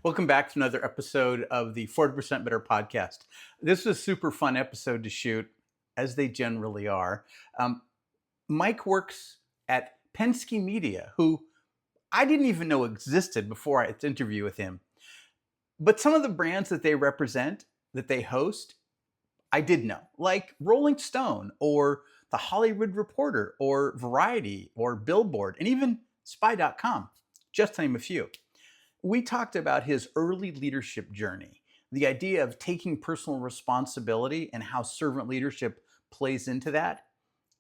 Welcome back to another episode of the 40% Better podcast. This is a super fun episode to shoot, as they generally are. Um, Mike works at Penske Media, who I didn't even know existed before I had to interview with him. But some of the brands that they represent, that they host, I did know, like Rolling Stone or The Hollywood Reporter or Variety or Billboard and even Spy.com, just to name a few. We talked about his early leadership journey, the idea of taking personal responsibility and how servant leadership plays into that,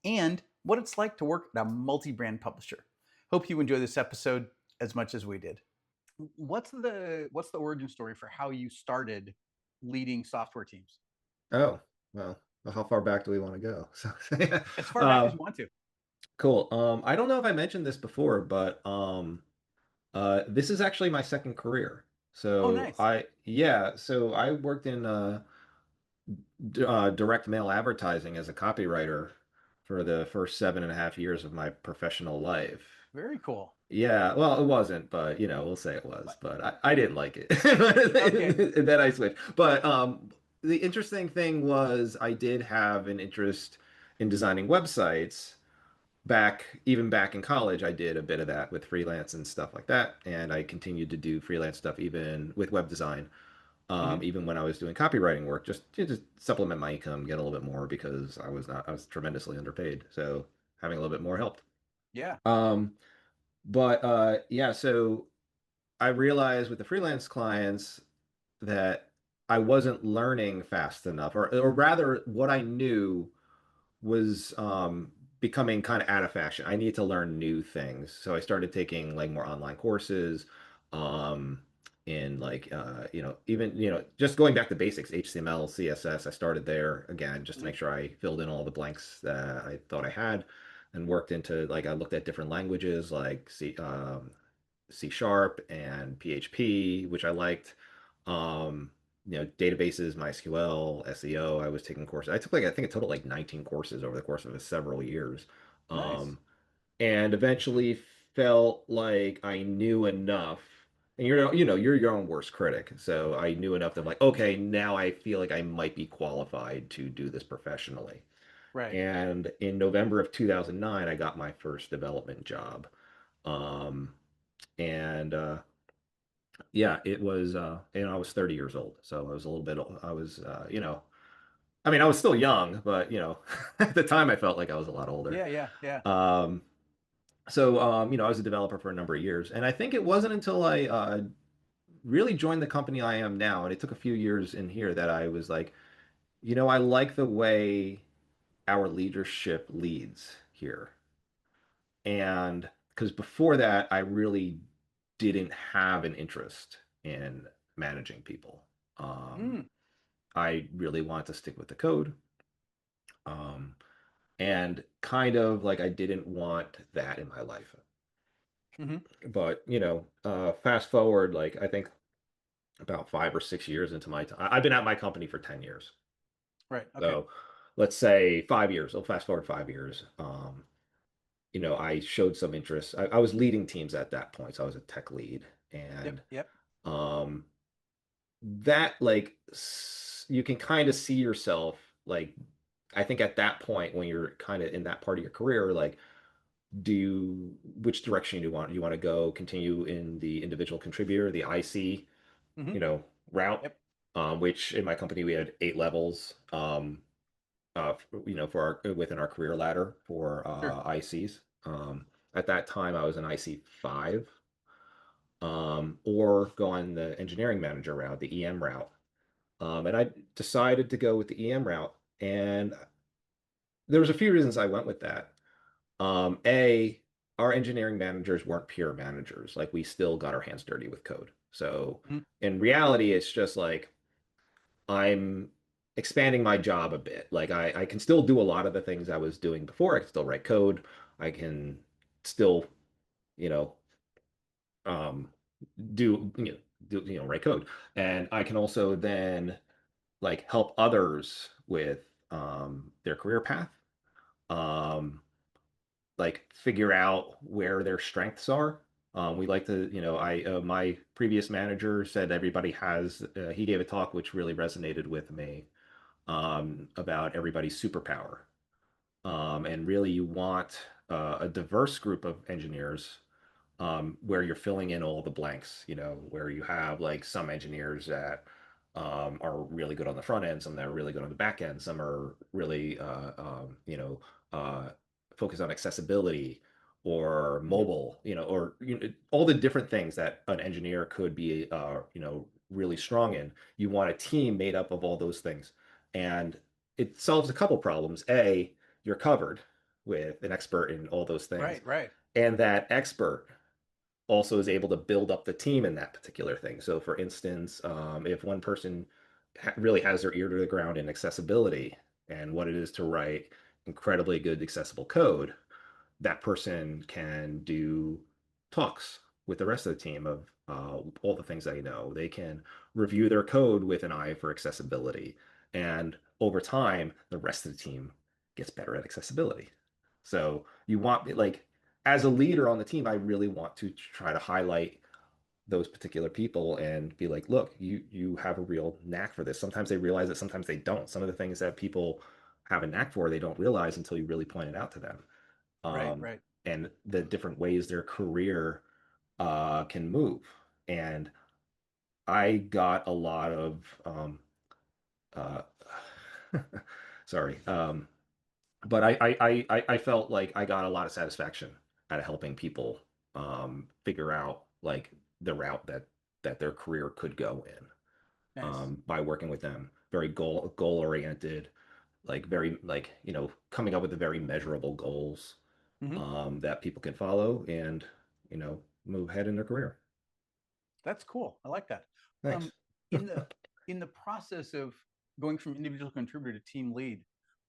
and what it's like to work at a multi brand publisher. Hope you enjoy this episode as much as we did. What's the origin story for how you started leading software teams? Oh, well, how far back do we want to go? Yeah. As far back as uh, you want to. cool. I don't know if I mentioned this before, but this is actually my second career. Oh, So nice. I worked in direct mail advertising as a copywriter for the first 7.5 years of my professional life. Very cool. Yeah, well, it wasn't, but we'll say it was, but I Yeah. didn't like it. Okay. And then I switched. But the interesting thing was I did have an interest in designing websites even back in college. I did a bit of that with freelance and stuff like that, and I continued to do freelance stuff even with web design, Hmm. even when I was doing copywriting work, just to just supplement my income, get a little bit more because I was tremendously underpaid, so having a little bit more helped. Yeah. Um, but yeah, so I realized with the freelance clients that I wasn't learning fast enough, or rather, what I knew was becoming kind of out of fashion. I needed to learn new things, so I started taking like more online courses, um, in like even just going back to basics, HTML, CSS. I started there again just to Mhm. make sure I filled in all the blanks that I thought I had, and worked into like I looked at different languages like C Sharp and PHP, which I liked. Um, Databases, MySQL, SEO. I was taking courses. I took like I think a total like 19 courses over the course of several years. Nice. Um, and eventually felt like I knew enough. And you're your own worst critic. So I knew enough that I'm like, okay, now I feel like I might be qualified to do this professionally. Right. And in November of 2009, I got my first development job. Um, and yeah, it was, I was 30 years old. So I was a little bit, I was, I mean, I was still young, but, at the time I felt like I was a lot older. Yeah. Yeah. Yeah. Um, I was a developer for a number of years. And I think it wasn't until I really joined the company I am now, and it took a few years in here that I was like, I like the way our leadership leads here. And because before that, I really didn't have an interest in managing people. Um, Mm. I really wanted to stick with the code. Um, and kind of like I didn't want that in my life. Hmm. But, fast forward, like I think about 5 or 6 years into my time, I've been at my company for 10 years. Right. Okay. So let's say 5 years. I'll fast forward 5 years. I showed some interest. I was leading teams at that point, so I was a tech lead, Yep. and Yep. um, that like you can kind of see yourself like I think at that point when you're kind of in that part of your career, like which direction do you want to go? Continue in the individual contributor, the IC, Hmm. route, Yep. which in my company we had 8 levels. For our within our career ladder for Sure. ICs. At that time, I was an IC5, or go on the engineering manager route, the EM route. And I decided to go with the EM route, and there was a few reasons I went with that. A, our engineering managers weren't pure managers; like we still got our hands dirty with code. So Mhm. in reality, it's just like I'm expanding my job a bit. Like I can still do a lot of the things I was doing before. I can still write code. I can still, you know, um, write code, and I can also then like help others with their career path. Um, like figure out where their strengths are. We like to, my previous manager said everybody has, he gave a talk which really resonated with me, about everybody's superpower. And really, you want a diverse group of engineers, where you're filling in all the blanks, where you have like some engineers that are really good on the front end, some that are really good on the back end, some are really, uh, focused on accessibility or Hmm. mobile, or all the different things that an engineer could be, really strong in. You want a team made up of all those things. And it solves a couple problems. A, you're covered with an expert in all those things. Right, right. And that expert also is able to build up the team in that particular thing. So, for instance, if one person really has their ear to the ground in accessibility and what it is to write incredibly good accessible code, that person can do talks with the rest of the team of all the things they know. They can review their code with an eye for accessibility. And over time, the rest of the team gets better at accessibility. So you want, like, as a leader on the team, I really want to try to highlight those particular people and be like, look, you have a real knack for this. Sometimes they realize it, sometimes they don't. Some of the things that people have a knack for, they don't realize until you really point it out to them. Right, um, right. and the different ways their career can move. And I got a lot of, uh, sorry, but I felt like I got a lot of satisfaction out of helping people figure out like the route that their career could go in, Nice. by working with them. Very goal oriented, like very like coming up with the very measurable goals, Hmm. that people can follow and you know move ahead in their career. That's cool. I like that. Thanks. Um, in the process of going from individual contributor to team lead,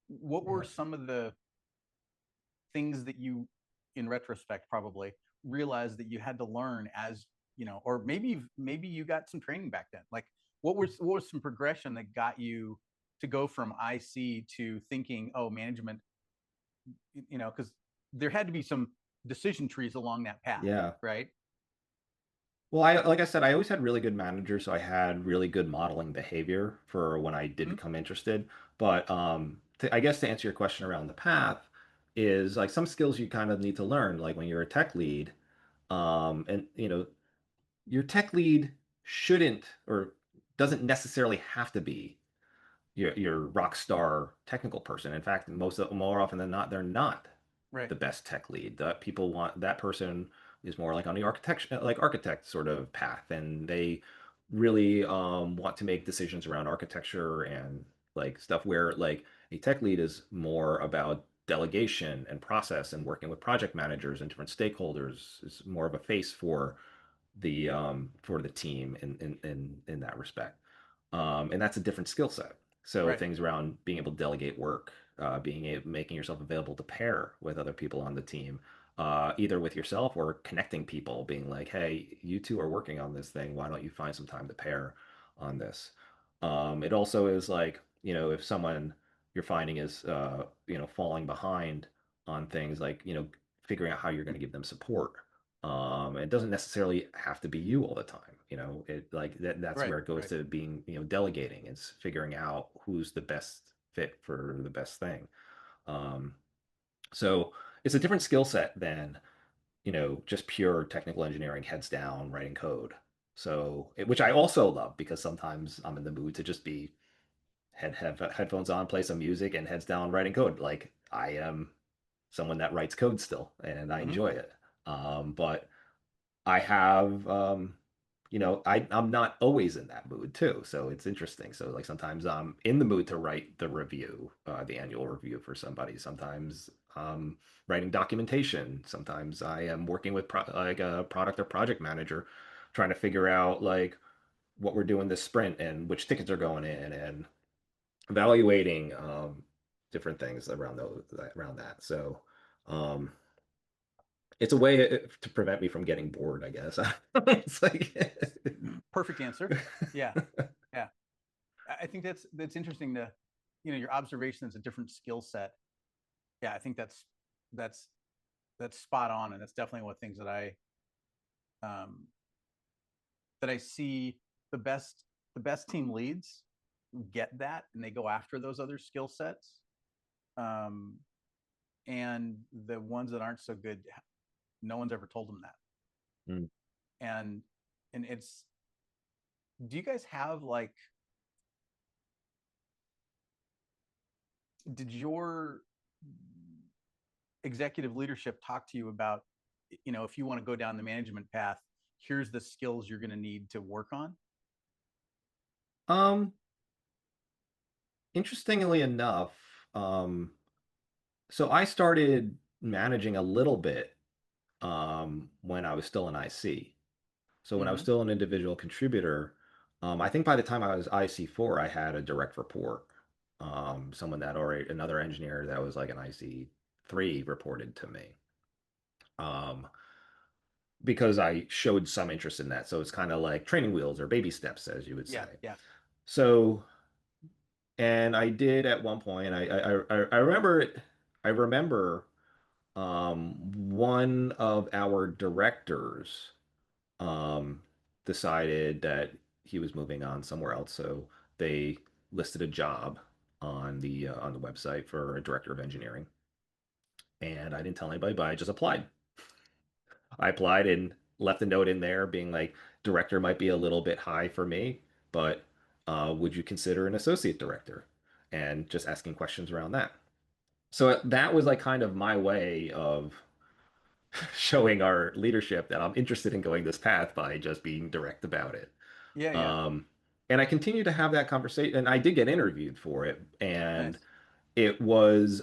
what were Yeah. some of the things that you, in retrospect, probably realized that you had to learn as or maybe you got some training back then? Like, what was some progression that got you to go from IC to thinking, oh, management? Because there had to be some decision trees along that path, Yeah. right? Well, I like I said, I always had really good managers, so I had really good modeling behavior for when I did Mm-hmm. become interested. But I guess to answer your question around the path is like some skills you kind of need to learn, like when you're a tech lead, and your tech lead shouldn't or doesn't necessarily have to be your rock star technical person. In fact, more often than not, they're not Right. the best tech lead. That people want that person is more like on the architect sort of path, and they really want to make decisions around architecture and like stuff where like a tech lead is more about delegation and process and working with project managers and different stakeholders. Is more of a face for the team in that respect. And that's a different skill set. So Right. things around being able to delegate work, making yourself available to pair with other people on the team, either with yourself or connecting people, being like, "Hey, you two are working on this thing. Why don't you find some time to pair on this?" It also is like, if someone you're finding is, falling behind on things, like, figuring out how you're going to give them support. It doesn't necessarily have to be you all the time. It like that's Right. where it goes Right. to being, delegating. It's figuring out who's the best fit for the best thing. Um, so it's a different skill set than, just pure technical engineering, heads down, writing code. So, which I also love because sometimes I'm in the mood to just be have headphones on, play some music, and heads down writing code. Like I am someone that writes code still, and I Hmm. enjoy it. But I have, I'm not always in that mood too. So it's interesting. So like sometimes I'm in the mood to write the review, the annual review for somebody. Sometimes writing documentation. Sometimes I am working with like a product or project manager, trying to figure out like what we're doing this sprint and which tickets are going in and evaluating different things around that. So um, it's a way to prevent me from getting bored, I guess. It's like, Perfect answer. Yeah. Yeah. I think that's interesting to, your observation is a different skill set. Yeah, I think that's that's spot on, and that's definitely what things that I um, that I see the best the best team leads get that and they go after those other skill sets. Um, and the ones that aren't so good, no one's ever told them that. Mm. And it's, do you guys have like, did your executive leadership talk to you about, if you want to go down the management path, here's the skills you're going to need to work on? Um, Interestingly enough, so I started managing a little bit when I was still in IC. So when I was Mm-hmm. still an individual contributor, I think by the time I was IC4, I had a direct report. Someone that already, another engineer that was like an IC3 reported to me. Um, because I showed some interest in that. So it's kind of like training wheels or baby steps, as you would Yeah, say. yeah. So, and I did at one point, I remember it, I remember one of our directors um, decided that he was moving on somewhere else. So they listed a job on the website for a director of engineering. And I didn't tell anybody, but I just applied. I applied and left a note in there being like, director might be a little bit high for me, but would you consider an associate director? And just asking questions around that. So that was like kind of my way of showing our leadership that I'm interested in going this path by just being direct about it. Yeah, yeah. Um, and I continue to have that conversation, and I did get interviewed for it, and Nice. it was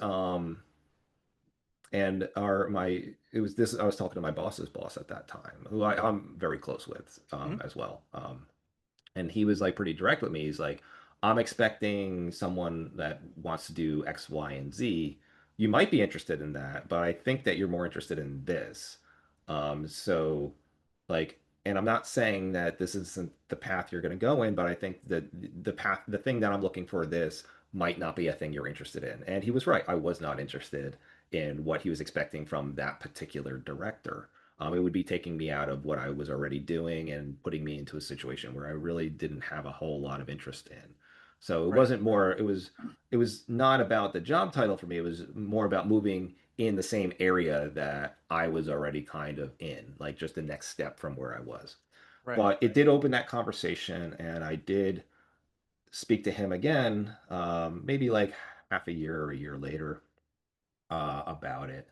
and our my it was this I was talking to my boss's boss at that time, who I'm very close with Mm-hmm. as well. And he was like pretty direct with me. He's like, I'm expecting someone that wants to do X, Y, and Z. You might be interested in that, but I think that you're more interested in this. So like, and I'm not saying that this isn't the path you're going to go in, but I think that the thing that I'm looking for this might not be a thing you're interested in. And he was right. I was not interested in what he was expecting from that particular director. It would be taking me out of what I was already doing and putting me into a situation where I really didn't have a whole lot of interest in. So it Right, wasn't right, more, it was not about the job title for me. It was more about moving in the same area that I was already kind of in, like just the next step from where I was. right. But it did open that conversation, and I did speak to him again, maybe like half a year or a year later, about it.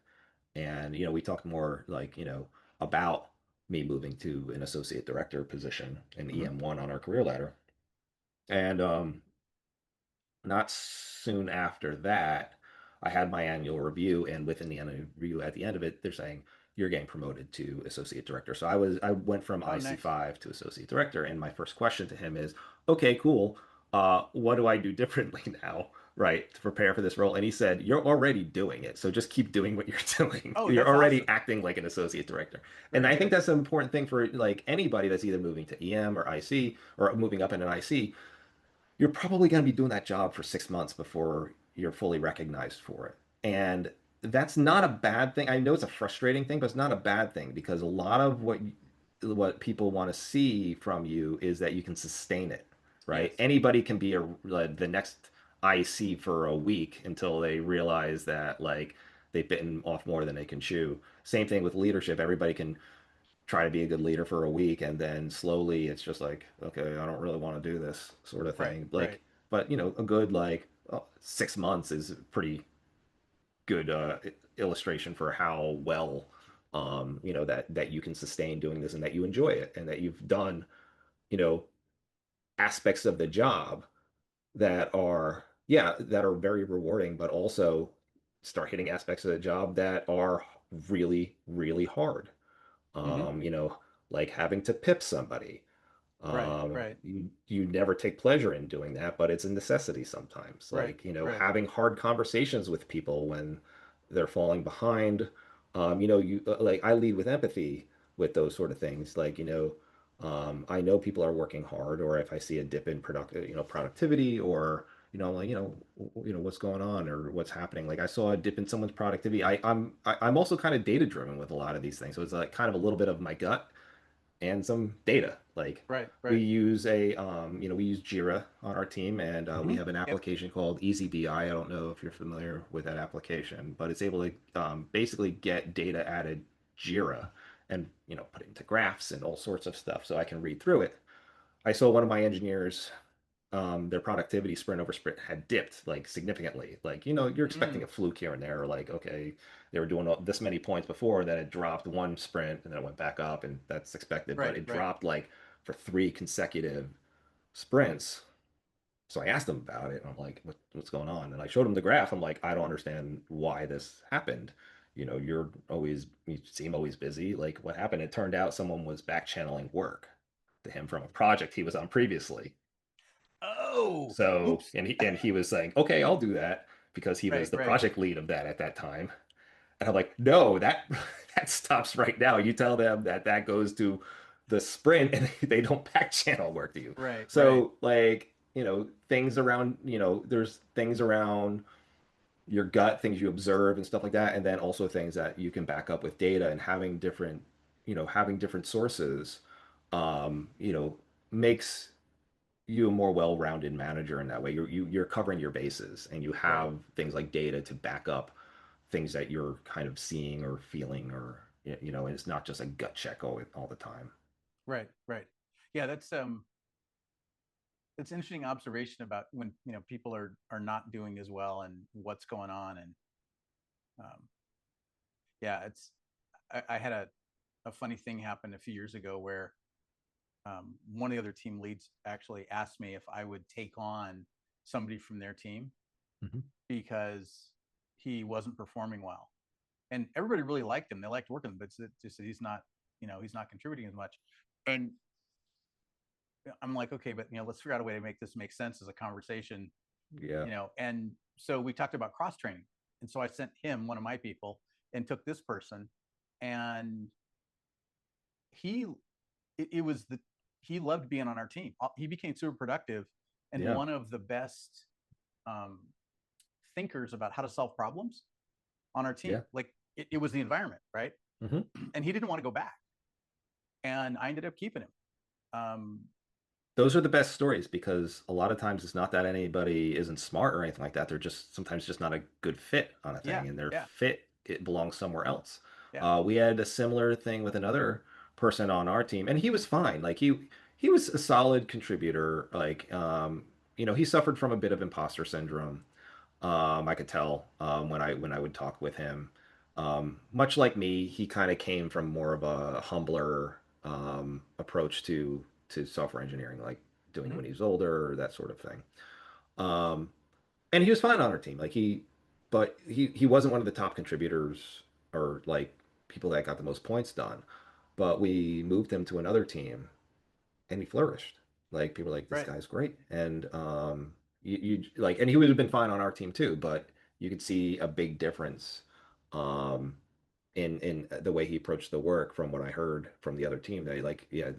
And, we talked more like, about me moving to an associate director position in Mm-hmm. EM1 on our career ladder. And not soon after that, I had my annual review, and within the annual review, at the end of it, they're saying you're getting promoted to associate director. So I went from Oh, nice. IC5 to associate director, and my first question to him is, okay, cool. What do I do differently now, right, to prepare for this role? And he said, you're already doing it, so just keep doing what you're doing. Oh, You're that's already awesome. acting like an associate director, and Very I think good. that's an important thing for like anybody that's either moving to EM or IC or moving up in an IC. You're probably going to be doing that job for 6 months before you're fully recognized for it. And that's not a bad thing. I know it's a frustrating thing, but it's not a bad thing because a lot of what people want to see from you is that you can sustain it, right? Yes. Anybody can be the next IC for a week until they realize that like they've bitten off more than they can chew. Same thing with leadership. Everybody can try to be a good leader for a week and then slowly it's just like, okay, I don't really want to do this sort of Right, thing, right, like, but a good like 6 months is a pretty good illustration for how well that you can sustain doing this and that you enjoy it and that you've done you know aspects of the job that are, yeah, that are very rewarding, but also start hitting aspects of the job that are really really hard. mm-hmm. um you know like having to pip somebody. Right, right, You never take pleasure in doing that, but it's a necessity sometimes. right, Like, right. having hard conversations with people when they're falling behind. You like I lead with empathy with those sort of things. Like, I know people are working hard, or if I see a dip in productivity, or I'm like, what's going on or what's happening. Like I saw a dip in someone's productivity. I'm also kind of data driven with a lot of these things, so it's like kind of a little bit of my gut and some data. Like Right. we Right. use a we use Jira on our team, and we Hmm. have an Yep. application called EasyBI. I don't know if you're familiar with that application, but it's able to basically get data added Jira and put it into graphs and all sorts of stuff so I can read through it. I saw one of my engineers, their productivity sprint over sprint had dipped like significantly. Like, you're expecting Mm. a fluke here and there. Like, okay, they were doing this many points before, then it dropped one sprint and then it went back up, and that's expected. But Right. it Right. dropped like for three consecutive sprints. So I asked him about it, and I'm like, what's going on? And I showed him the graph. I'm like, I don't understand why this happened. You seem always busy. Like, what happened? It turned out someone was back channeling work to him from a project he was on previously. Oh, So, oops. and he was saying, okay, I'll do that because he was Right. the Right. project lead of that at that time. And I'm like, no, that that stops right now. You tell them that that goes to the sprint, and they don't back channel work to you. Right. Right. So, like, things around, there's things around your gut, things you observe and stuff like that, and then also things that you can back up with data, and having different sources, makes you a more well-rounded manager in that way. You're covering your bases, and you Right. have things like data to back up things that you're kind of seeing or feeling, or and it's not just a gut check all the time. Right. Right. Yeah. That's an interesting observation about when people are not doing as well and what's going on. And um, yeah, I had a funny thing happen a few years ago where one of the other team leads actually asked me if I would take on somebody from their team Mhm. because he wasn't performing well, and everybody really liked him. They liked working, but just he's not contributing as much. And I'm like, okay, but let's figure out a way to make this make sense as a conversation. Yeah, And so we talked about cross training, and so I sent him one of my people and took this person, and he it was the he loved being on our team. He became super productive and yeah, one of the best um, thinkers about how to solve problems on our team. yeah. Like it was the environment, right? Hmm. And he didn't want to go back, and I ended up keeping him. Um, Those are the best stories, because a lot of times it's not that anybody isn't smart or anything like that. They're just sometimes just not a good fit on a yeah, thing, and their yeah, fit, it belongs somewhere else. yeah. We had a similar thing with another person on our team, and he was fine. Like he was a solid contributor. Like he suffered from a bit of imposter syndrome. I could tell when I would talk with him. Much like me, he kind of came from more of a humbler approach to software engineering, like doing it Mm-hmm. when he was older, or that sort of thing. Um, and he was fine on our team. But he wasn't one of the top contributors, or like people that got the most points done. But we moved him to another team, and he flourished. Like, people were like, this Right. guy's great. And you like, and he would have been fine on our team too, but you could see a big difference um in the way he approached the work, from what I heard from the other team. They like, yeah,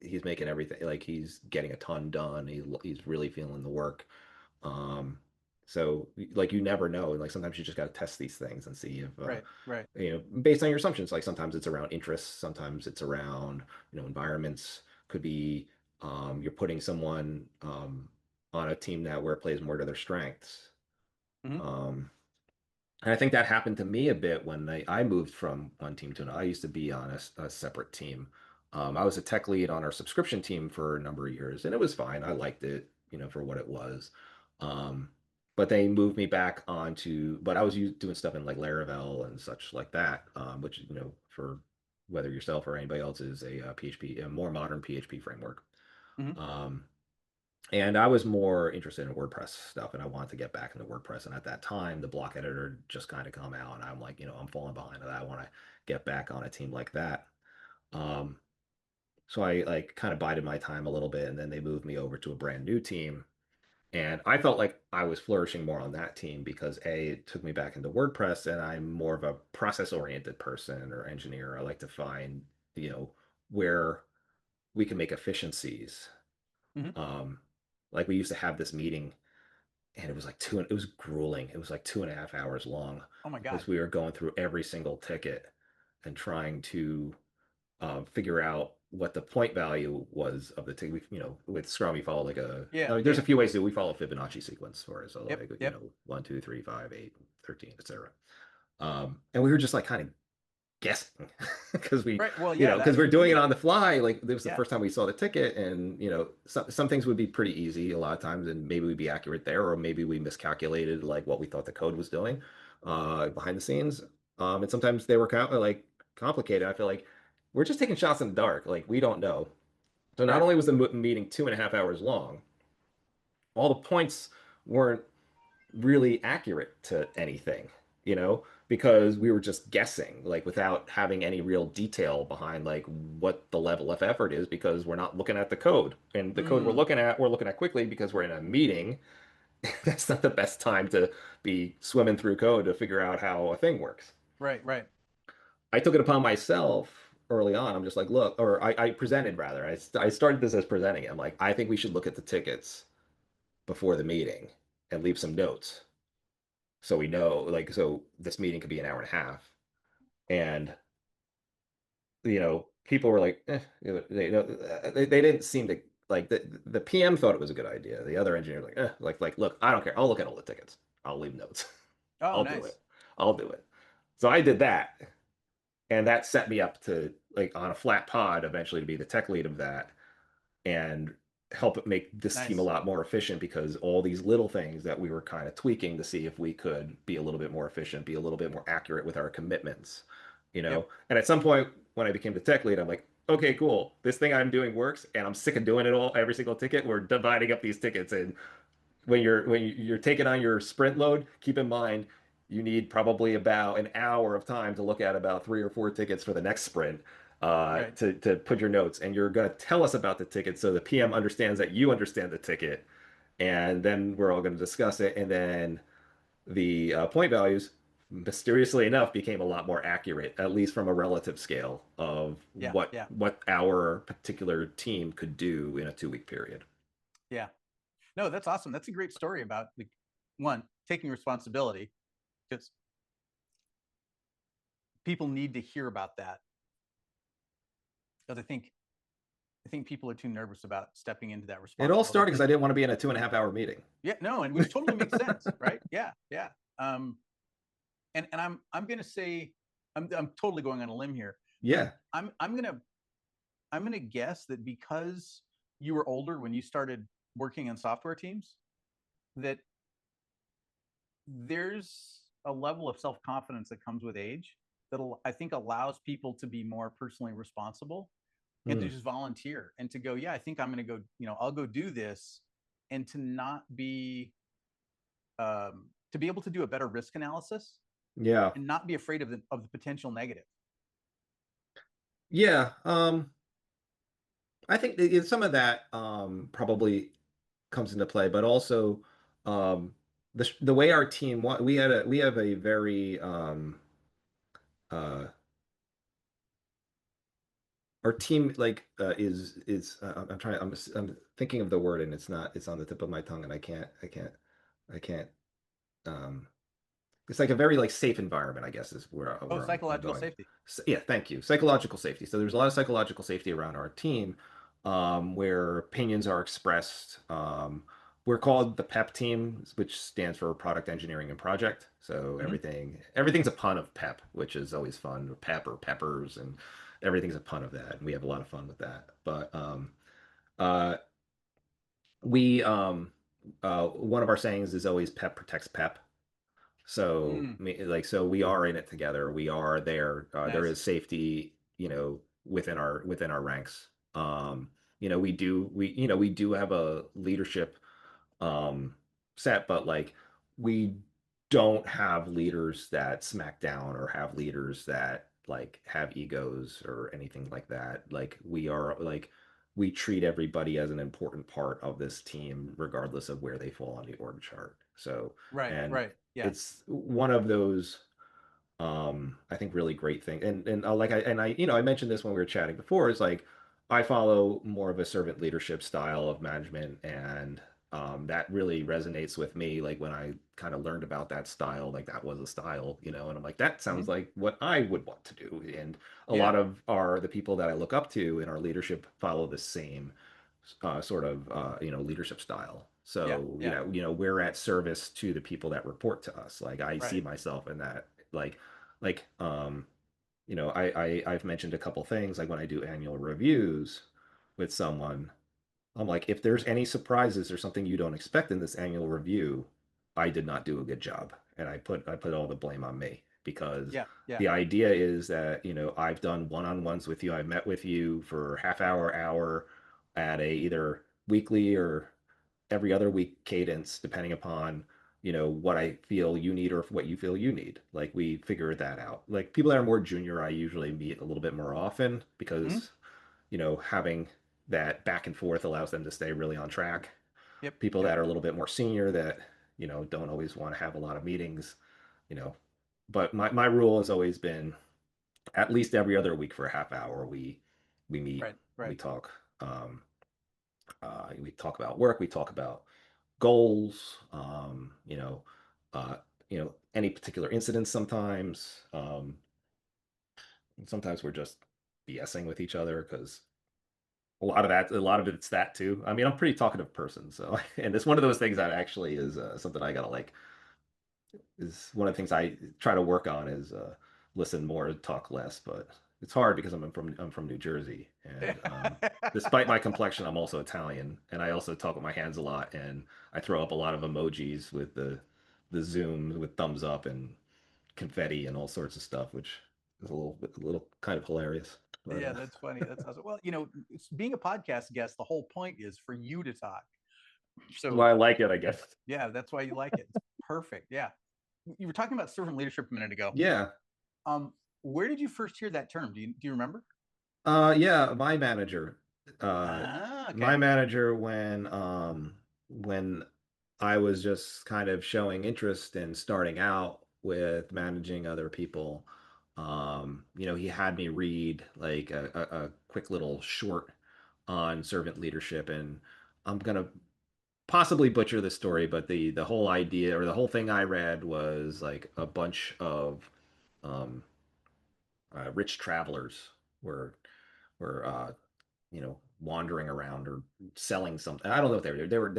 he's making everything, like, he's getting a ton done. He's really feeling the work. um so, like, you never know. Like, sometimes you just got to test these things and see if Right. Right. based on your assumptions. Like, sometimes it's around interests, sometimes it's around environments. Could be you're putting someone on a team that where it plays more to their strengths. Mm-hmm. um and I think that happened to me a bit when I moved from one team to another. I used to be on a separate team. I was a tech lead on our subscription team for a number of years, and it was fine. I liked it, for what it was. Um, but they moved me back onto, but I was doing stuff in like Laravel and such like that, which, for whether yourself or anybody else, is a PHP, a more modern PHP framework. Mm-hmm. Um, and I was more interested in WordPress stuff, and I wanted to get back into WordPress. And at that time, the block editor just kind of come out, and I'm like, I'm falling behind. I want to get back on a team like that. Um, so I like kind of bided my time a little bit, and then they moved me over to a brand new team. And I felt like I was flourishing more on that team because, A, it took me back into WordPress, and I'm more of a process-oriented person or engineer. I like to find, where we can make efficiencies. Mm-hmm. Um, like, we used to have this meeting, and it was like it was grueling. It was like 2.5 hours long, Oh my God. because we were going through every single ticket and trying to figure out what the point value was of the ticket. With Scrum, we follow like Yeah, there's a yeah. few ways that we follow a Fibonacci sequence for it. So Yep, like, yep. 1, 2, 3, 5, 8, 13, etc. And we were just like kind of guessing because Right. Well, yeah, because that's we're what you doing it do. on the fly. Like this was the Yeah. first time we saw the ticket, and some things would be pretty easy a lot of times, and maybe we'd be accurate there, or maybe we miscalculated like what we thought the code was doing behind the scenes. And sometimes they were like complicated. I feel like we're just taking shots in the dark. Like we don't know. So not Right. only was the meeting 2.5 hours long, all the points weren't really accurate to anything, because we were just guessing, like without having any real detail behind like what the level of effort is, because we're not looking at the code. And the code Mm, we're looking at quickly because we're in a meeting. That's not the best time to be swimming through code to figure out how a thing works. right, right. I took it upon myself early on. I'm just like, look, or I presented rather. I started this as presenting it. I'm like, I think we should look at the tickets before the meeting and leave some notes so we know, like, so this meeting could be an hour and a half. And, people were like, they didn't seem to like the PM thought it was a good idea. The other engineer like, look, I don't care. I'll look at all the tickets. I'll leave notes. Oh, I'll do nice. it. I'll do it. So I did that. And that set me up to like on a flat pod eventually to be the tech lead of that and help make this team a Nice. lot more efficient, because all these little things that we were kind of tweaking to see if we could be a little bit more efficient, be a little bit more accurate with our commitments, Yep. And at some point when I became the tech lead, I'm like, okay, cool. This thing I'm doing works, and I'm sick of doing it all every single ticket. We're dividing up these tickets, and when you're taking on your sprint load, keep in mind you need probably about an hour of time to look at about 3 or 4 tickets for the next sprint, Right. to put your notes, and you're going to tell us about the ticket so the PM understands that you understand the ticket, and then we're all going to discuss it, and then the point values, mysteriously enough, became a lot more accurate, at least from a relative scale of Yeah, yeah, what our particular team could do in a 2 week period. yeah. No, that's awesome. That's a great story about like one taking responsibility because people need to hear about that because I think people are too nervous about stepping into that It all responsibility started because because I didn't want to be in a 2.5 hour meeting. yeah, no, and which totally makes sense, right? Yeah, yeah. Um, and I'm gonna say I'm totally going on a limb here, but Yeah. I'm gonna guess that because you were older when you started working on software teams, that there's a level of self confidence that comes with age that I think allows people to be more personally responsible and to Hmm. just volunteer and to go, yeah, I think I'm going to go, I'll go do this, and to not be to be able to do a better risk analysis Yeah. and not be afraid of the potential negative. Yeah. I think some of that probably comes into play, but also um, the way our team we have a very uh, our team like is I'm trying I'm thinking of the word, and it's on the tip of my tongue, and I can't um, it's like a very like safe environment, I guess, is Oh, where I'm psychological going. safety. Yeah, thank you. Psychological safety. So there's a lot of psychological safety around our team, where opinions are expressed. We're called the PEP team, which stands for Product Engineering and Project. So Mm-hmm. everything's a pun of PEP, which is always fun. Pep or peppers, and everything's a pun of that, and we have a lot of fun with that. But uh, we one of our sayings is always PEP protects PEP. So, Mm, so we are in it together. We are there. There nice. is safety, within our ranks. We do have a leadership um set, but like we don't have leaders that smack down or have leaders that like have egos or anything like that. Like we treat everybody as an important part of this team regardless of where they fall on the org chart. So, Right, and right. Yeah. it's one of those I think really great thing. And I mentioned this when we were chatting before, is like I follow more of a servant leadership style of management, and that really resonates with me. Like when I kind of learned about that style, like that was a style, you know, and I'm like, that Hmm. sounds like what I would want to do. And a Yeah, lot of the people that I look up to in our leadership follow the same sort of leadership style. yeah, So yeah. we're at service to the people that report to us. Like I see Right. myself in that. Like I've mentioned a couple things like when I do annual reviews with someone, I'm like, if there's any surprises or something you don't expect in this annual review, I did not do a good job. And I put all the blame on me because Yeah, yeah. the idea is that, I've done one-on-ones with you. I met with you for half hour at a either weekly or every other week cadence, depending upon, what I feel you need or what you feel you need. Like we figure that out. Like people that are more junior, I usually meet a little bit more often Hmm. because having that back and forth allows them to stay really on track. Yep, People yep. that are a little bit more senior that, don't always want to have a lot of meetings, you know. But my rule has always been at least every other week for a half hour we meet, Right, right. we talk, we talk about work, we talk about goals, any particular incidents sometimes. Sometimes we're just BSing with each other because a lot of it's that too. I mean, I'm a pretty talkative person, so and it's one of those things that actually is something I gotta like is one of the things I try to work on is listen more, talk less. But it's hard because I'm from New Jersey, and despite my complexion, I'm also Italian, and I also talk with my hands a lot, and I throw up a lot of emojis with the Zoom with thumbs up and confetti and all sorts of stuff, which is a little kind of hilarious. But Yeah, that's funny. That's awesome. Well, being a podcast guest, the whole point is for you to talk. well, So, I like it, I guess. yeah, that's why you like it. It's perfect. Yeah. You were talking about servant leadership a minute ago. Yeah. Um, where did you first hear that term? Do you remember? Yeah, my manager. Uh Ah, my okay. manager when I was just kind of showing interest in starting out with managing other people. He had me read like a quick little short on servant leadership, and I'm gonna possibly butcher the story, but the whole idea or the whole thing I read was like a bunch of um rich travelers were were wandering around or selling something. I don't know what they were. They were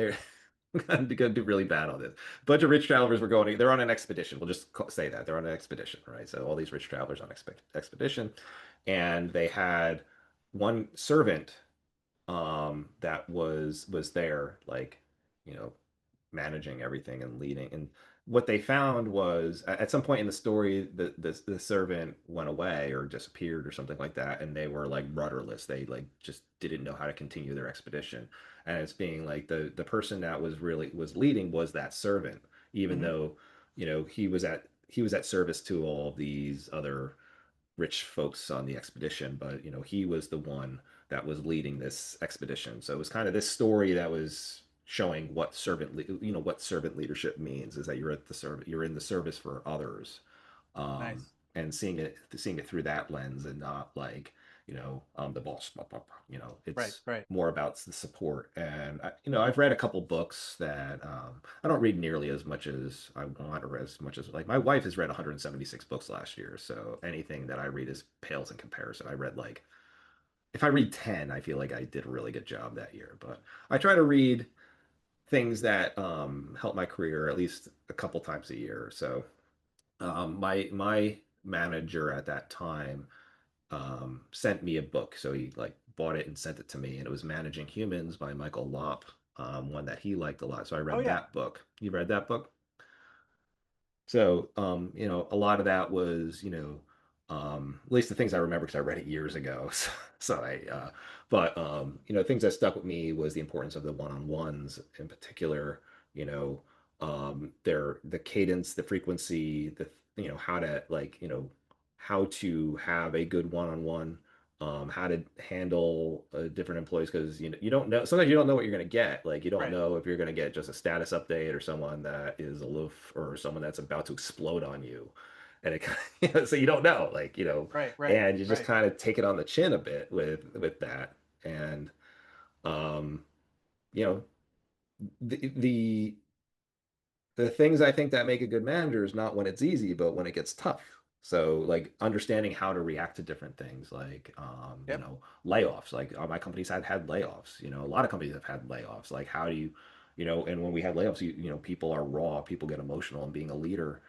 going to do really bad on this. A bunch of rich travelers were going. They're on an expedition. We'll just say that they're on an expedition, right? So all these rich travelers on expedition, and they had one servant that was there, like you know, managing everything and leading. And what they found was at some point in the story, the servant went away or disappeared or something like that, and they were like rudderless. They like just didn't know how to continue their expedition. And it's being like the person that was leading was that servant, even Hmm. though he was at service to all of these other rich folks on the expedition, but he was the one that was leading this expedition. So it was kind of this story that was showing what servant leadership means is that you're in the service for others, Nice. and seeing it through that lens and not like the boss, blah, blah, blah. Right, It's right. more about the support. And I've read a couple books that I don't read nearly as much as I want, or as much as like my wife has read 176 books last year. So anything that I read is pales in comparison. I read like if I read 10, I feel like I did a really good job that year. But I try to read things that help my career at least a couple times a year. So my manager at that time sent me a book. So he like bought it and sent it to me, and it was Managing Humans by Michael Lopp, one that he liked a lot. So I Oh read yeah. that book. You read that book? So, a lot of that was, at least the things I remember because I read it years ago. So, but things that stuck with me was the importance of the one-on-ones in particular. The cadence, the frequency, how to like, how to have a good one-on-one, how to handle different employees because you don't know sometimes you don't know what you're going to get. Like you don't Right, know if you're going to get just a status update or someone that is aloof or someone that's about to explode on you, and so you don't know, like right, right, and you just right. kind of take it on the chin a bit with that, and um, you know the the things I think that make a good manager is not when it's easy, but when it gets tough. So like understanding how to react to different things, like Yep. layoffs. Like my companies had layoffs. A lot of companies have had layoffs. Like how do you, and when we had layoffs, people are raw, people get emotional, and being a leader,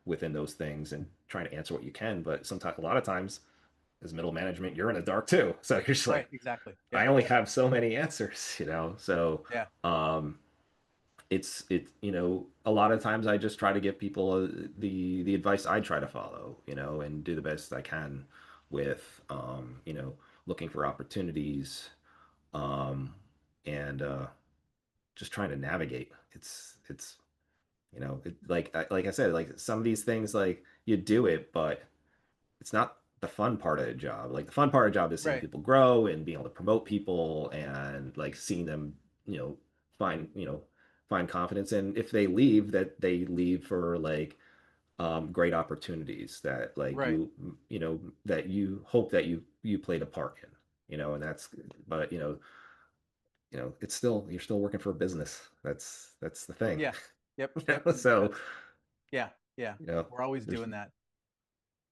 within those things and trying to answer what you can. But sometimes, a lot of times, as middle management, you're in the dark too. So you're just Right. like, Exactly. I Yep. only Yep. have so many answers, So Yeah. um, a lot of times I just try to give people the advice I try to follow, and do the best I can with looking for opportunities, um and just trying to navigate. It's like I said, like some of these things, like you do it, but it's not the fun part of the job. Like the fun part of the job is seeing Right. people grow and being able to promote people and like seeing them, find, find confidence. And if they leave, that they leave for like great opportunities that like Right. that you hope that you played a part in, and that's, but it's still, you're still working for a business. That's the thing. Yeah. Yep. Yep. So, That's yeah. Yeah. you know, We're always there's doing that.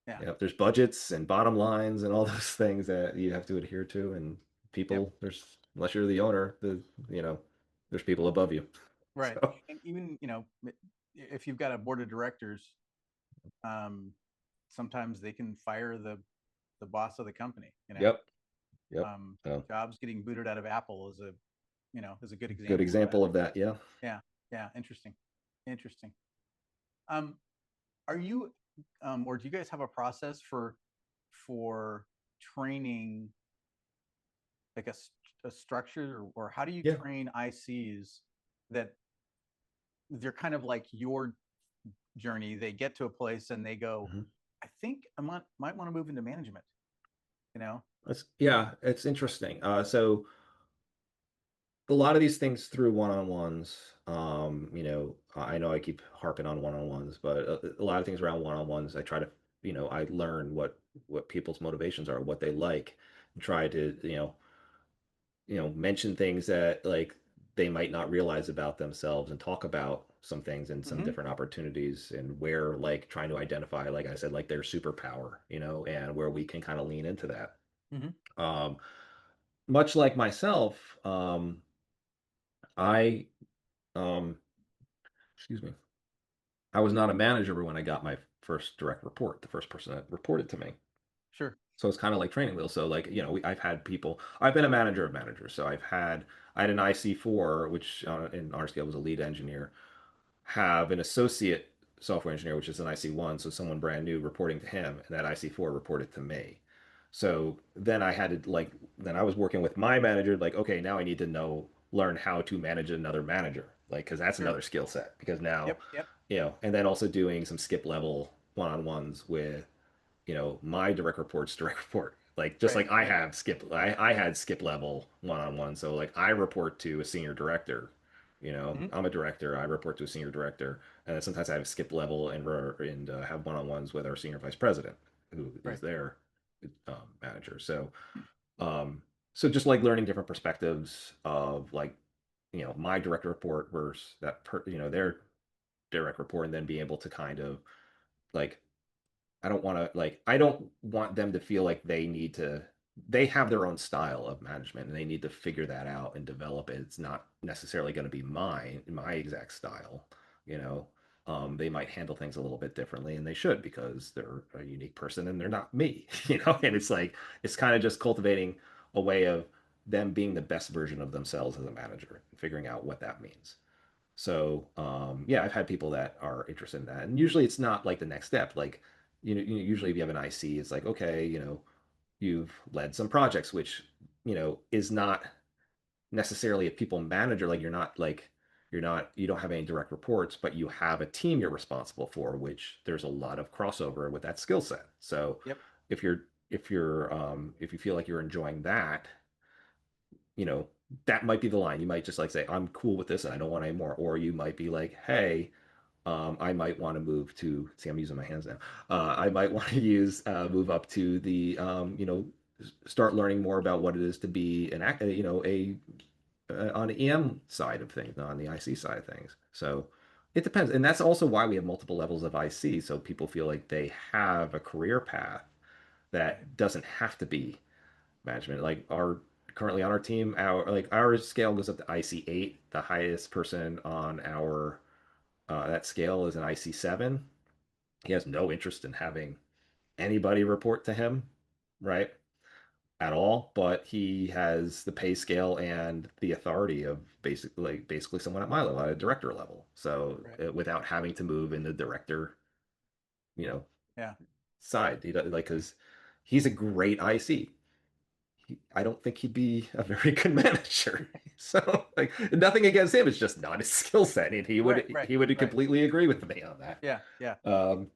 Yeah. there's budgets and bottom lines and all those things that you have to adhere to. And Yep. people, there's, unless you're the owner, you know, there's people above you. Right. So, And even, if you've got a board of directors, um, sometimes they can fire the boss of the company. yep, yep. Um, So, Jobs getting booted out of Apple is a good good example of that. example of that. Yeah. Yeah. Yeah. Interesting. Interesting. Um, are you, or do you guys have a process for training, like a structure, or how do you Yeah. train ICs that they're kind of like your journey? They get to a place and they go, Mhm. I think might want to move into management, you know? Yeah, it's interesting. So a lot of these things through one-on-ones, I know I keep harping on one-on-ones, but a lot of things around one-on-ones, I try to, I learn what people's motivations are, what they like, and try to, mention things that like they might not realize about themselves, and talk about some things and some Mm-hmm. different opportunities, and where, like, trying to identify, like I said, like their superpower, and where we can kind of lean into that. Mm-hmm. Um, Much like myself, I um, excuse me, I was not a manager when I got my first direct report, the first person that reported to me. Sure. So it's kind of like training wheels. So like, I've had people, I've been a manager of managers. So I had an IC4, which in our scale was a lead engineer, have an associate software engineer, which is an IC1. So someone brand new reporting to him, and that IC4 reported to me. So then I had to like, then I was working with my manager, like, okay, now I need to learn how to manage another manager, like, because that's Sure. another skill set. Because now, Yep. Yep. and then also doing some skip level one-on-ones with, my direct reports direct report. Like just Right. like I Right. have skip, I had skip level one-on-one. So like I report to a senior director. Mm-hmm. I'm a director. I report to a senior director, and then sometimes I have skip level and have one-on-ones with our senior vice president, who is Right. their manager. Um, so just like learning different perspectives of like, my direct report versus their direct report, and then being able to kind of like, I don't want them to feel like they have their own style of management, and they need to figure that out and develop it. It's not necessarily going to be my exact style, you know. They might handle things a little bit differently, and they should, because they're a unique person and they're not me, and it's like, it's kind of just cultivating a way of them being the best version of themselves as a manager and figuring out what that means. So yeah, I've had people that are interested in that, and usually it's not like the next step. Like, usually if you have an IC, it's like, okay, you've led some projects, which is not necessarily a people manager. Like, you don't have any direct reports, but you have a team you're responsible for, which there's a lot of crossover with that skill set. So Yep. if you feel like you're enjoying that, you know, that might be the line. You might just like say, I'm cool with this and I don't want any more. Or you might be like, hey, I might want to move to, see, I'm using my hands now. I might want to move up to the, start learning more about what it is to be an act, on the EM side of things, not on the IC side of things. So it depends. And that's also why we have multiple levels of IC. So people feel like they have a career path Right. that doesn't have to be management. Like our currently on our team, our scale goes up to IC8. The highest person on our that scale is an IC7. He has no interest in having anybody report to him, right? At all, but he has the pay scale and the authority of basically someone at my level, at a director level. So Right. without having to move in the director, you know, Yeah. side, he does, like because he's a great IC. I don't think he'd be a very good manager. So like nothing against him, it's just not his skill set, and he Right. would Right. he would Right. completely agree with me on that. Yeah. Yeah. Um,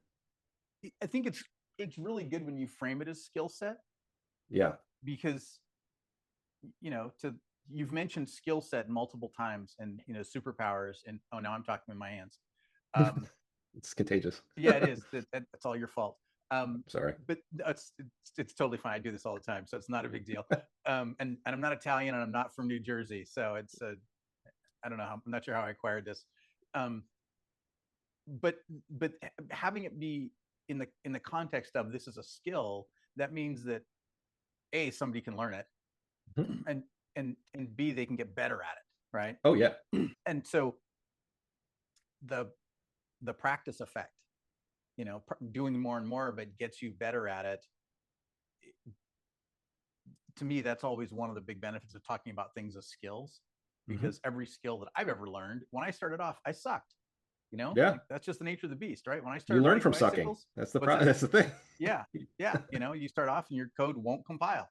I think it's really good when you frame it as skill set yeah, because to you've mentioned skill set multiple times and superpowers and oh now I'm talking with my hands. Um, it's contagious. yeah, it is. That's all your fault. Sorry. But it's totally fine. I do this all the time, so it's not a big deal. And I'm not Italian and I'm not from New Jersey, so it's I don't know. I'm not sure how I acquired this. Um, but but having it be in the context of this is a skill, that means that a somebody can learn it, Mhm. and and b they can get better at it, right? Oh yeah. And so the practice effect, doing more and more of it gets you better at it. To me, that's always one of the big benefits of talking about things as skills, Hmm. because every skill that I've ever learned, when I started off, I sucked. Yeah. Like that's just the nature of the beast, right? When I You started learn riding from sucking. bicycles, That's the what's that? that's the thing. Yeah, yeah. You start off and your code won't compile,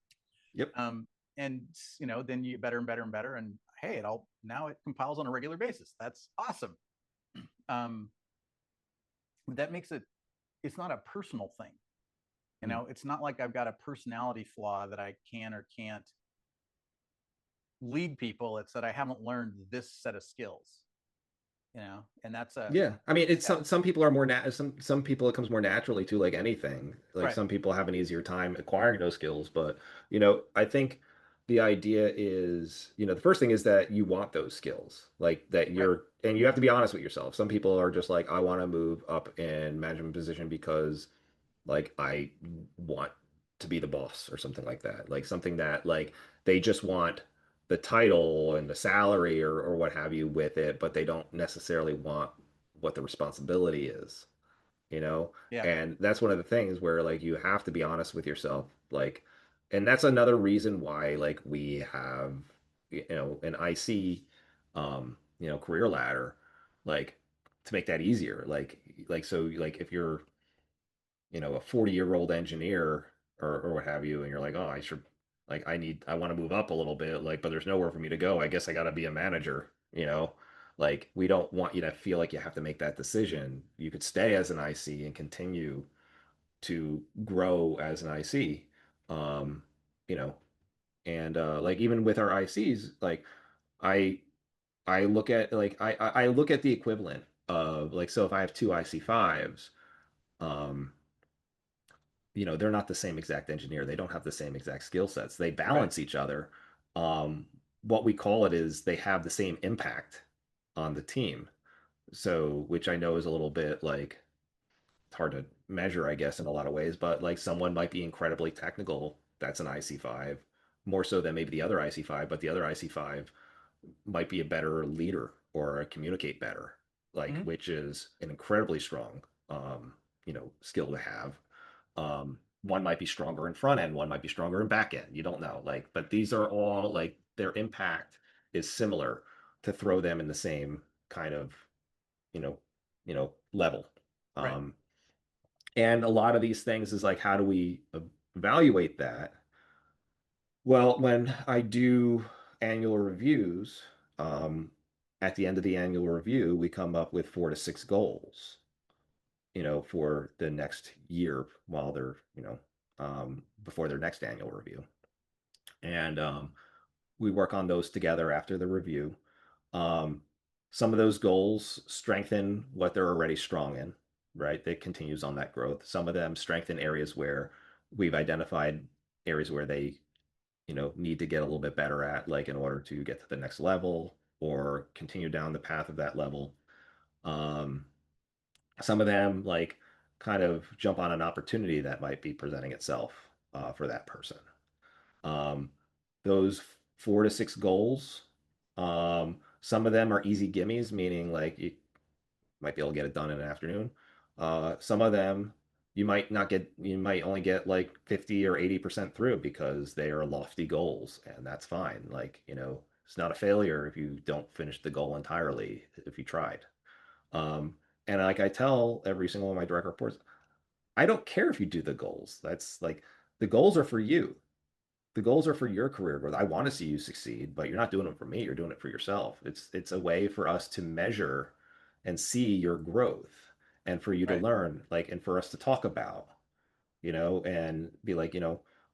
Yep. and then you get better and better and better, and hey, it compiles on a regular basis. That's awesome. Um, that makes it. It's not a personal thing. Mm. It's not like I've got a personality flaw that I can or can't lead people. It's that I haven't learned this set of skills, and that's a Yeah. I mean, it's yeah, some people are more some people it comes more naturally to like anything. Like right, some people have an easier time acquiring those skills, but I think the idea is, the first thing is that you want those skills. Like that right, and you have to be honest with yourself. Some people are just like, I want to move up in management position because like I want to be the boss or something like that. Like something that like they just want the title and the salary or what have you with it, but they don't necessarily want what the responsibility is, you know? yeah, And that's one of the things where like you have to be honest with yourself. Like, and that's another reason why like we have, an IC career ladder, like to make that easier. Like so like if you're a 40-year-old engineer or what have you, and you're like, oh, I should, like, I want to move up a little bit, like, but there's nowhere for me to go. I guess I got to be a manager, Like, we don't want you to feel like you have to make that decision. You could stay as an IC and continue to grow as an IC. Um, you know, and like even with our ICs, like I I look at I look at the equivalent of like so if I have two IC5s, um they're not the same exact engineer. They don't have the same exact skill sets. They right, balance each other. Um, what we call it is they have the same impact on the team. So, which I know is a little bit like it's hard to measure, I guess, in a lot of ways, but like someone might be incredibly technical. That's an IC5, more so than maybe the other IC5, but the other IC5 might be a better leader or communicate better, like hmm which is an incredibly strong, skill to have. One might be stronger in front end, one might be stronger in back end. You don't know. Like, but these are all like their impact is similar to throw them in the same kind of, you know, level. right, Um, and a lot of these things is like, how do we evaluate that? Well, when I do annual reviews, at the end of the annual review, we come up with 4 to 6 goals, for the next year while they're, before their next annual review. And we work on those together after the review. Um, some of those goals strengthen what they're already strong in, right? It continues on that growth. Some of them strengthen areas where we've identified areas where they need to get a little bit better at, like in order to get to the next level or continue down the path of that level. Um, some of them like kind of jump on an opportunity that might be presenting itself for that person. Um, those 4 to 6 goals, some of them are easy gimmies, meaning like you might be able to get it done in an afternoon. Some of them you might only get like 50 or 80% through because they are lofty goals, and that's fine. Like, it's not a failure if you don't finish the goal entirely if you tried. Um, and like I tell every single one of my direct reports, I don't care if you do the goals. That's like the goals are for you. The goals are for your career growth. I want to see you succeed, but you're not doing them for me. You're doing it for yourself. It's a way for us to measure and see your growth and for you to Right. learn, like, and for us to talk about, and be like,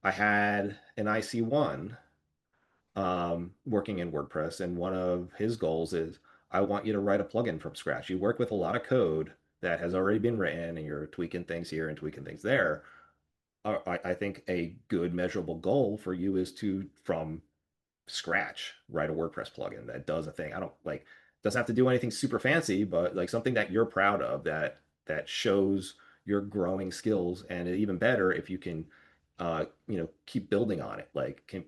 I had an IC1 working in WordPress, and one of his goals is I want you to write a plugin from scratch. You work with a lot of code that has already been written, and you're tweaking things here and tweaking things there. I think a good measurable goal for you is to, from scratch, write a WordPress plugin that does a thing. I don't like doesn't have to do anything super fancy, but like something that you're proud of that shows your growing skills, and even better if you can keep building on it. Like can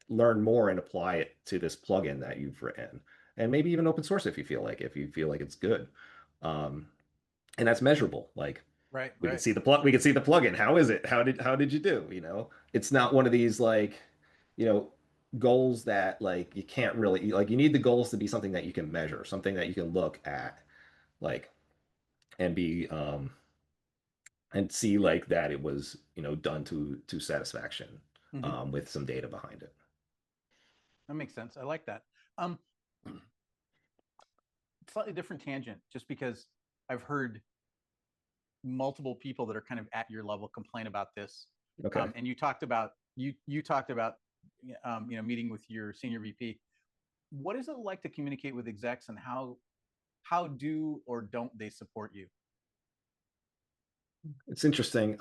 learn more and apply it to this plugin that you've written. And maybe even open source if you feel like it's good. Um, and that's measurable. Like Right. we can Right. see we can see the plugin. How is it? How did you do? It's not one of these like, you know, goals that like you can't really like. You need the goals to be something that you can measure, something that you can look at, like, and be and see like that it was done to satisfaction, Hmm. with some data behind it. That makes sense. I like that. Um, Slightly different tangent, just because I've heard multiple people that are kind of at your level complain about this. Okay. And you talked about meeting with your senior VP. What is it like to communicate with execs, and how do or don't they support you? It's interesting.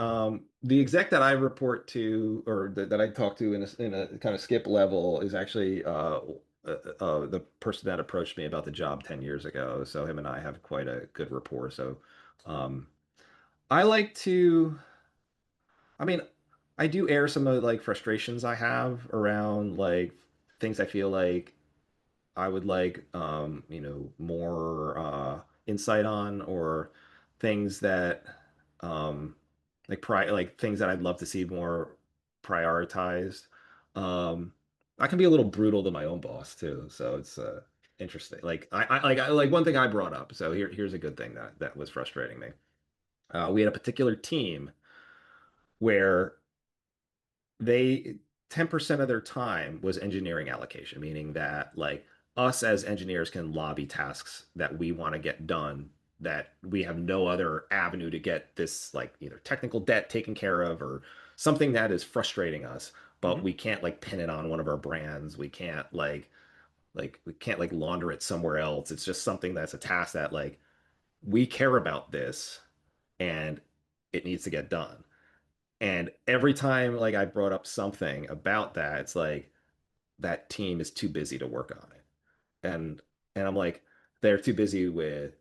The exec that I report to, or that I talk to in a kind of skip level, is actually the person that approached me about the job 10 years ago. So him and I have quite a good rapport. So um, I like to, I mean, I do air some of like frustrations I have around like things I feel like I would like more insight on, or things that like things that I'd love to see more prioritized. Um I can be a little brutal to my own boss too, so it's interesting. Like like one thing I brought up. So here's a good thing that was frustrating me. We had a particular team where they 10% of their time was engineering allocation, meaning that like us as engineers can lobby tasks that we want to get done, that we have no other avenue to get this like either technical debt taken care of or something that is frustrating us, but Hmm. we can't like pin it on one of our brands. We can't like we can't like launder it somewhere else. It's just something that's a task that like we care about this, and it needs to get done. And every time like I brought up something about that, it's like that team is too busy to work on it. And I'm like, they're too busy with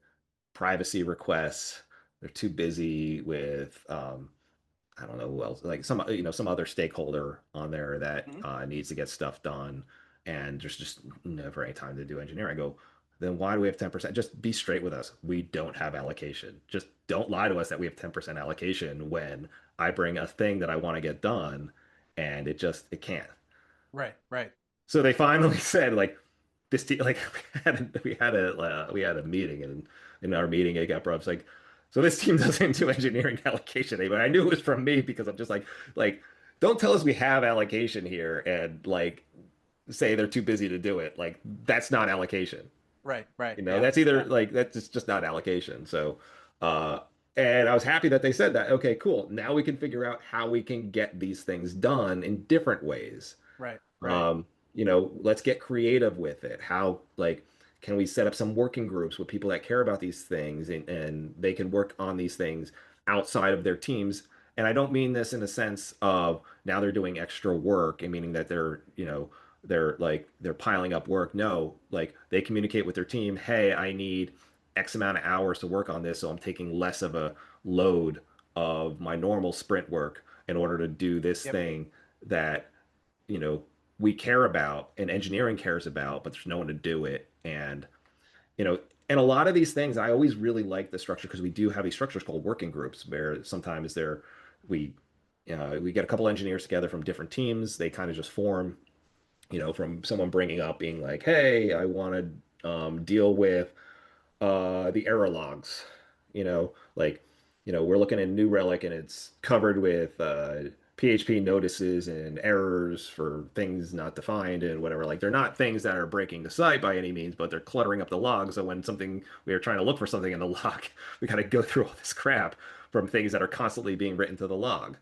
privacy requests. They're too busy with I don't know who else, like some other stakeholder on there that Hmm. needs to get stuff done, and there's just never any time to do engineering. I go, then why do we have 10%? Just be straight with us. We don't have allocation. Just don't lie to us that we have 10% allocation when I bring a thing that I want to get done, and it can't. Right. Right. So they finally said like this team, like we had a meeting, and in our meeting it got brought up. It's like, so this team doesn't do engineering allocation anymore. I knew it was from me because I'm just like don't tell us we have allocation here and like say they're too busy to do it. Like that's not allocation. Right. Right. Yeah. That's either Yeah. like that's just not allocation. So uh and I was happy that they said that. Okay, cool. Now we can figure out how we can get these things done in different ways. Right. Right. um, let's get creative with it. How, like, can we set up some working groups with people that care about these things, and they can work on these things outside of their teams, And I don't mean this in the sense of now they're doing extra work and meaning that they're, they're piling up work. No, like they communicate with their team, hey, I need X amount of hours to work on this, so I'm taking less of a load of my normal sprint work in order to do this Yep. thing that, you know, we care about and engineering cares about, but there's no one to do it. You know, and a lot of these things, I always really like the structure because we do have these structures called working groups where sometimes we, we get a couple engineers together from different teams. They kind of just form, from someone bringing up being like, hey, I want to deal with the error logs. Like, we're looking at New Relic and it's covered with PHP notices and errors for things not defined and whatever. Like, they're not things that are breaking the site by any means, but they're cluttering up the log. So when we are trying to look for something in the log, we got to go through all this crap from things that are constantly being written to the log.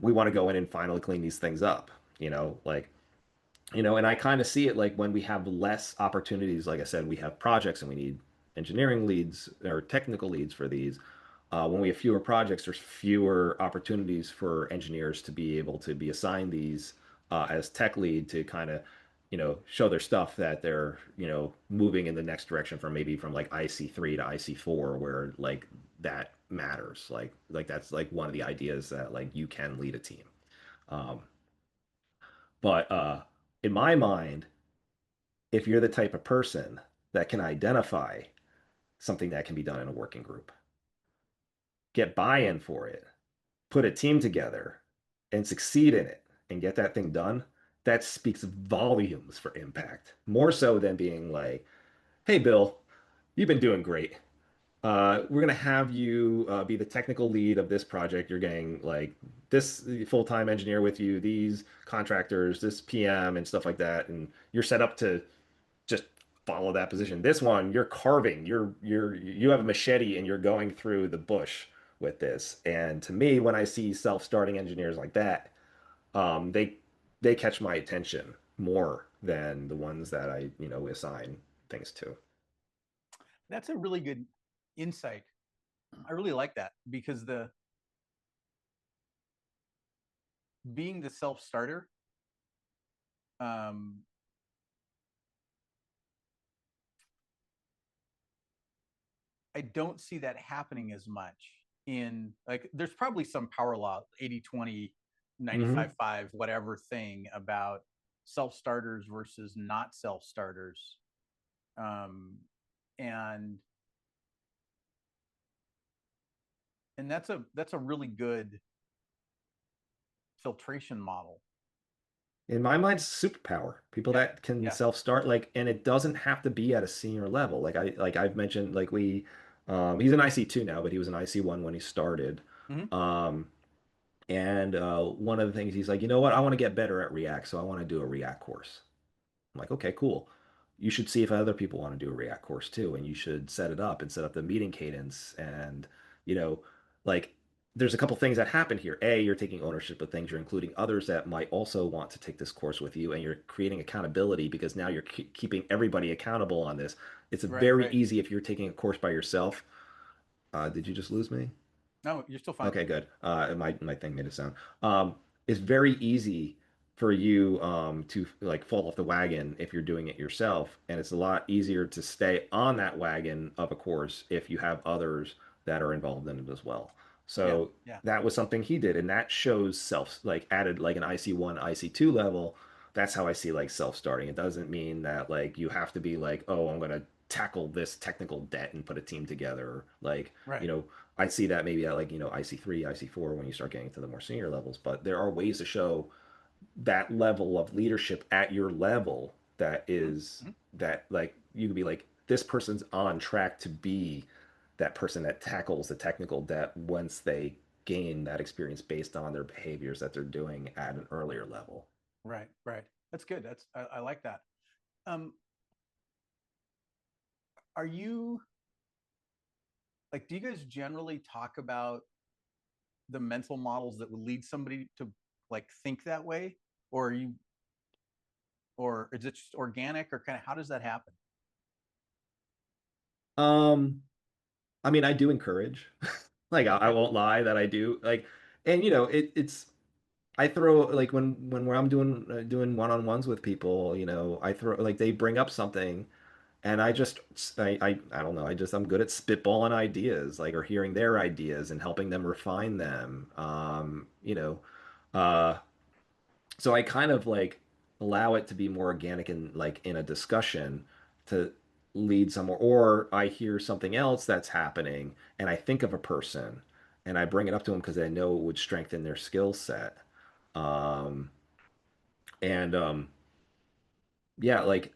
We want to go in and finally clean these things up. Like, and I kind of see it like when we have less opportunities, like I said, we have projects and we need engineering leads or technical leads for these. When we have fewer projects, there's fewer opportunities for engineers to be able to be assigned these as tech lead to kind of, show their stuff that they're, moving in the next direction from maybe from like IC3 to IC4, where like that matters. Like that's like one of the ideas that like you can lead a team. Um, but in my mind, if you're the type of person that can identify something that can be done in a working group, get buy-in for it, put a team together and succeed in it and get that thing done, that speaks volumes for impact. More so than being like, hey, Bill, you've been doing great. We're gonna have you be the technical lead of this project. You're getting like this full-time engineer with you, these contractors, this PM and stuff like that, and you're set up to just follow that position. This one, you're carving, you have a machete and you're going through the bush with this. And to me, when I see self-starting engineers like that, they catch my attention more than the ones that I, assign things to. That's a really good insight. I really like that because the being the self starter, um, I don't see that happening as much in like there's probably some power law 80/20, ninety Hmm. five 5 whatever thing about self starters versus not self starters. Um, and and that's a really good filtration model. In my mind, it's a superpower. People Yeah. that can Yeah. self-start, like, and it doesn't have to be at a senior level. I've mentioned, like he's an IC2 now, but he was an IC1 when he started. Mm-hmm. Um, and one of the things he's like, you know what, I want to get better at React, so I want to do a React course. I'm like, okay, cool. You should see if other people want to do a React course too, and you should set it up and set up the meeting cadence. And, you know, like there's a couple things that happen here. A, you're taking ownership of things, you're including others that might also want to take this course with you, and you're creating accountability because now you're keeping everybody accountable on this. It's Right. very Right. easy if you're taking a course by yourself. Did you just lose me? No, you're still fine. Okay, good. My thing made a sound. It's very easy for you to like fall off the wagon if you're doing it yourself, and it's a lot easier to stay on that wagon of a course if you have others that are involved in it as well. Yeah. So Yeah. that was something he did, and that shows self like added like an IC1, IC2 level. That's how I see like self-starting. It doesn't mean that like you have to be like, oh, I'm gonna tackle this technical debt and put a team together. Like, Right. I see that maybe at like, IC3, IC4 when you start getting to the more senior levels, but there are ways to show that level of leadership at your level that Mm-hmm. is Mm-hmm. that like you could be like, this person's on track to be that person that tackles the technical debt once they gain that experience based on their behaviors that they're doing at an earlier level. Right. Right. That's good. I like that. Um, are you like? Do you guys generally talk about the mental models that would lead somebody to like think that way, or are you, or is it just organic, or kind of how does that happen? Um, I mean, I do encourage, like, I Okay. won't lie that I do. Like, And it's I throw like when I'm doing one-on-ones with people, I throw like they bring up something and I just I don't know, I'm good at spitballing ideas, like or hearing their ideas and helping them refine them. Uh so I kind of like allow it to be more organic and like in a discussion to lead somewhere, or I hear something else that's happening and I think of a person and I bring it up to them because I know it would strengthen their skill set. Um, and Yeah, like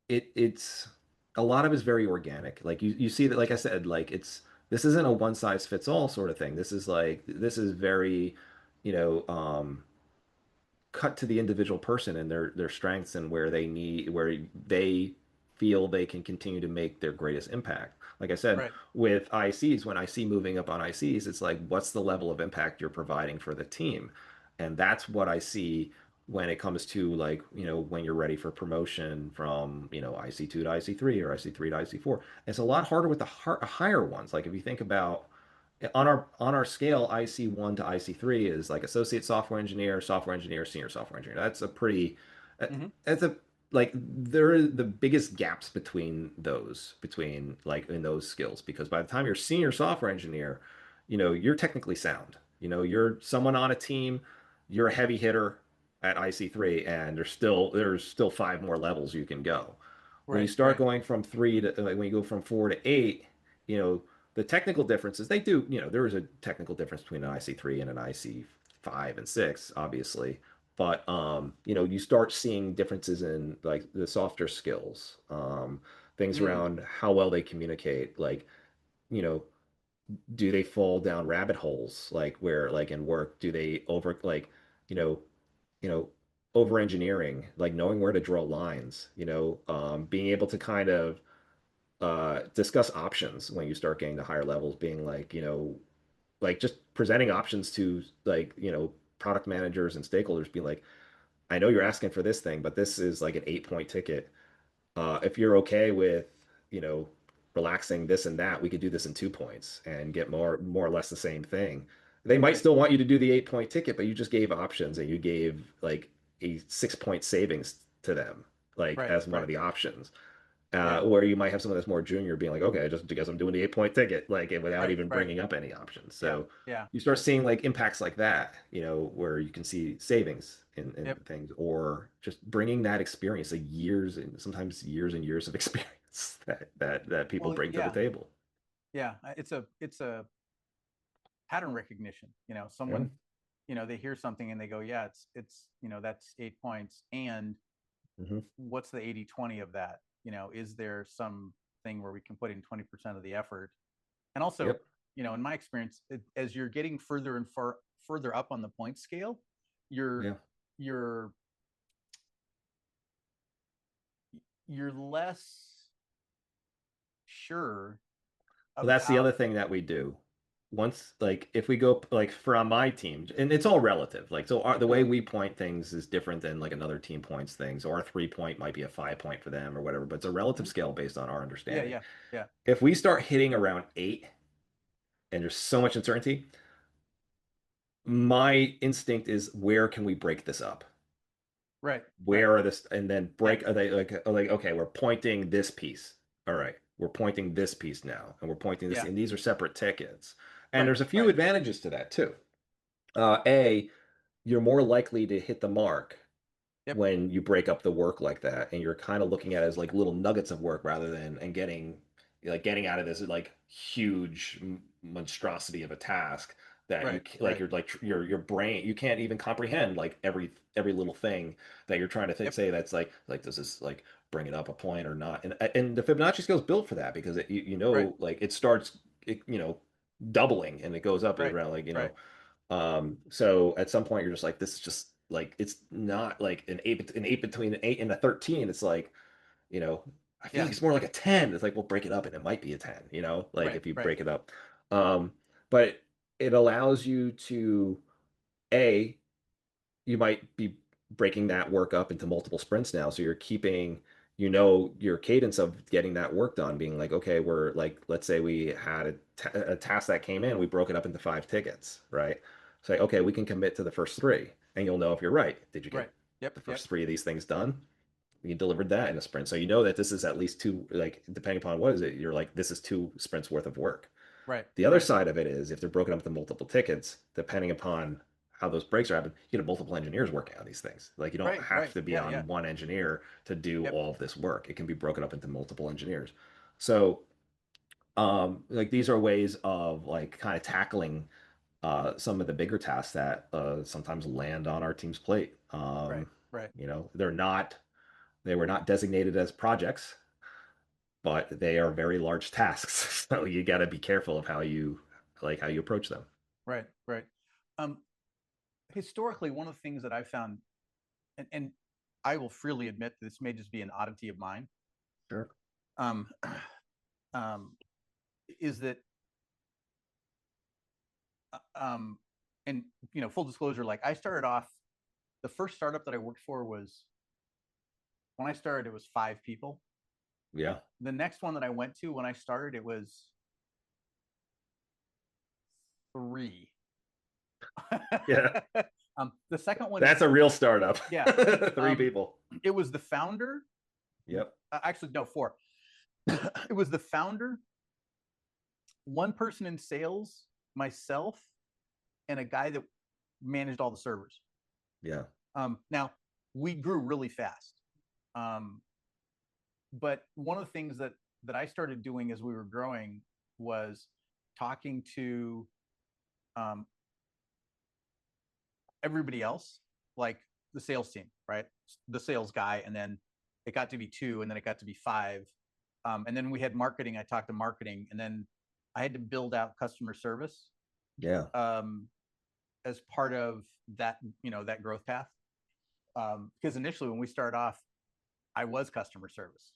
it's a lot of it's very organic. Like you see that, like I said, like this isn't a one size fits all sort of thing. This is very, you know, cut to the individual person and their strengths and where they feel they can continue to make their greatest impact. Like I said, Right. with ICs, when I see moving up on ICs, it's like what's the level of impact you're providing for the team? And that's what I see when it comes to like, when you're ready for promotion from, IC2 to IC3 or IC3 to IC4. It's a lot harder with the higher ones. Like if you think about on our scale, IC1 to IC3 is like associate software engineer, senior software engineer. That's a pretty Hmm. that's a like there are the biggest gaps between like in those skills because by the time you're senior software engineer, you're technically sound. You're someone on a team, you're a heavy hitter at IC3 and there's still five more levels you can go. When you Right. start Right. going from three to like when you go from four to eight, you know, the technical differences they do, there is a technical difference between an IC3 and an IC5 and 6, obviously. But you start seeing differences in like the softer skills, things Mm. around how well they communicate, like, you know, do they fall down rabbit holes like where like in work, do they you know, you know, over engineering, like knowing where to draw lines, being able to kind of discuss options when you start getting to higher levels, being like, like just presenting options to like, product managers and stakeholders, being like, I know you're asking for this thing, but this is like an 8-point ticket. If you're okay with, you know, relaxing this and that, we could do this in 2 points and get more or less the same thing. They might Right. still want you to do the 8-point ticket, but you just gave options and you gave like a 6-point savings to them, like Right. as one of Right. the options. Yeah. Where you might have someone that's more junior being like, okay, just because I'm doing the 8-point ticket, like and without Right. even Right. bringing up any options. Yeah. So Yeah. you start seeing like impacts like that, where you can see savings in Yep. things, or just bringing that experience, like years and sometimes years and years of experience that people Well, bring to the yeah. table. Yeah. It's a pattern recognition. Yeah, Someone, they hear something and they go, yeah, that's 8 points. And hmm, what's the 80/20 of that? Is there some thing where we can put in 20% of the effort? And also, yep, in my experience, as you're getting further up on the point scale, you're yeah. you're you're less sure Well, that's the about. other thing that we do. Once, like, if we go, like, for on my team, and it's all relative. Like, so the way Mm, we point things is different than like another team points things, or a 3-point might be a 5-point for them or whatever, but it's a relative mhm. scale based on our Yeah, understanding. yeah, yeah. If we start hitting around 8 and there's so much uncertainty, my instinct is where can we break this up? Right, right. Where are this and then Yeah, break are they okay, we're pointing this piece. All right, we're pointing this piece now, and we're pointing this, yeah. and these are separate tickets. And Right, there's a few right. advantages to that too. You're more likely to hit the mark Yep, when you break up the work like that, and you're kind of looking at it as like little nuggets of work rather than and getting out of this like huge monstrosity of a task that right, like right. you're like your brain you can't even comprehend like every little thing that you're trying to Yep, say that's like does this like bring it up a point or not, and the Fibonacci scale is built for that because right, like it starts doubling and it goes up right, around like right. so at some point you're just like, this is just like it's not like an eight between an 8 and a 13. It's like, you know, I feel Yeah, like it's more like a 10. It's like we'll break it up and it might be a 10, like right, if you right. break it up. But it allows you to A, you might be breaking that work up into multiple sprints now. So you're keeping, your cadence of getting that work done, being like, okay, we're like, let's say we had a task that came in, we broke it up into 5 tickets, right? say, okay, we can commit to the first three, and you'll know if you're right. Did you Right. get Yep. the Yep. first three of these things done? You delivered that in a sprint. So you know that this is at least two, like depending upon what is it, you're like, this is two sprints worth of work. Right. The other Right. side of it is if they're broken up into multiple tickets, depending upon how those breaks are happening, you get multiple engineers working on these things. Like you don't Right. have Right. to be Yeah. Yeah. on one engineer to do Yep. all of this work. It can be broken up into multiple engineers. So like these are ways of like kind of tackling some of the bigger tasks that sometimes land on our team's plate. Right. Right. They were not designated as projects, but they are very large tasks. So you got to be careful of how you approach them. Right. Right. Um, Historically, one of the things that I found, and I will freely admit this may just be an oddity of mine, Sure. um, um, is that, um, and full disclosure, like I started off, the first startup that I worked for was when I started, it was 5 people. Yeah. The next one that I went to when I started, it was 3. Yeah. The second one, That's a real startup. yeah, Three people. it was the founder. Yep. Actually, no, 4. It was the founder, one person in sales, myself, and a guy that managed all the servers. Yeah. Now we grew really fast, um, but one of the things that I started doing as we were growing was talking to, um, everybody else, like the sales team, right? The sales guy, and then it got to be 2, and then it got to be 5, and then we had marketing. I talked to marketing, and then I had to build out customer service, Yeah. um, as part of that, that growth path. Because initially when we started off, I was customer service.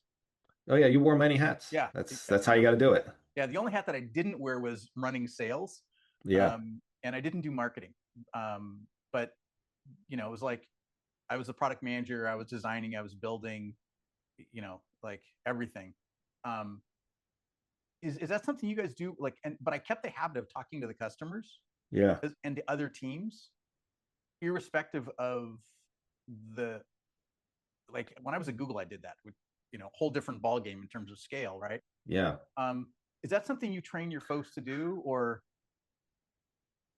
Oh yeah, you wore many hats. Yeah, That's how you got to do it. yeah. The only hat that I didn't wear was running sales, Yeah. and I didn't do marketing. But it was like I was a product manager. I was designing. I was building. Like everything. Um, is that something you guys do? Like, but I kept the habit of talking to the customers Yeah. and the other teams, irrespective of the, like when I was at Google, I did that with, whole different ball game in terms of scale, right? Yeah. Um, is that something you train your folks to do, or?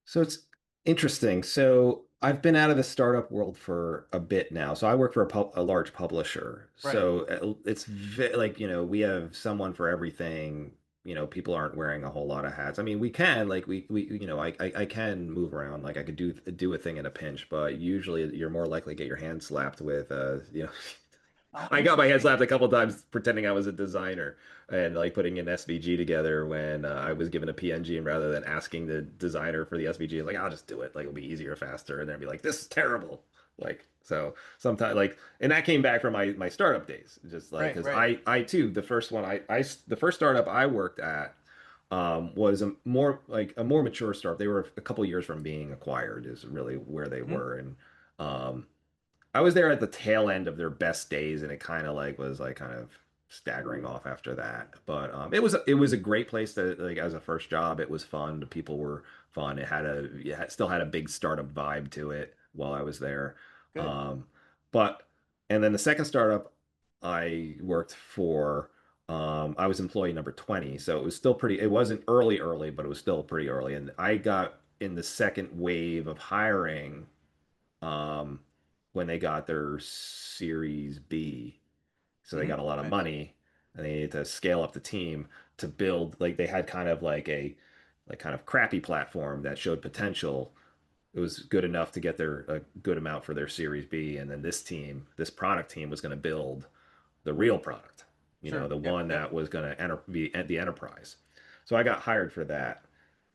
So it's interesting. So I've been out of the startup world for a bit now. So I work for a large publisher. Right. So it's like, we have someone for everything. People aren't wearing a whole lot of hats. I mean, we can like I can move around. Like I could do a thing in a pinch, but usually you're more likely to get your hand slapped with Oh, I got my head interesting. slapped a couple times pretending I was a designer and like putting an SVG together when I was given a PNG and rather than asking the designer for the SVG, like I'll just do it. Like it'll be easier, faster, and then be like, this is terrible. Like so sometimes like and that came back from my startup days, just like Right. because Right. I too the first one the first startup I worked at was a more mature startup. They were a couple years from being acquired is really where they Hmm. were and. Um, I was there at the tail end of their best days, and it kind of like was like kind of staggering off after that. But it was a great place to like as a first job. It was fun. The people were fun. Still had a big startup vibe to it while I was there. Good. Um, but and then the second startup I worked for, I was employee number 20, so it was still pretty. It wasn't early, but it was still pretty early, and I got in the second wave of hiring um, when they got their Series B. So they Hmm. got a lot of Nice. money and they needed to scale up the team to build, like they had kind of like kind of crappy platform that showed potential. It was good enough to get their a good amount for their Series B. And then this product team was going to build the real product, Sure. the Yep. one Yep. that was going to be at the enterprise. So I got hired for that.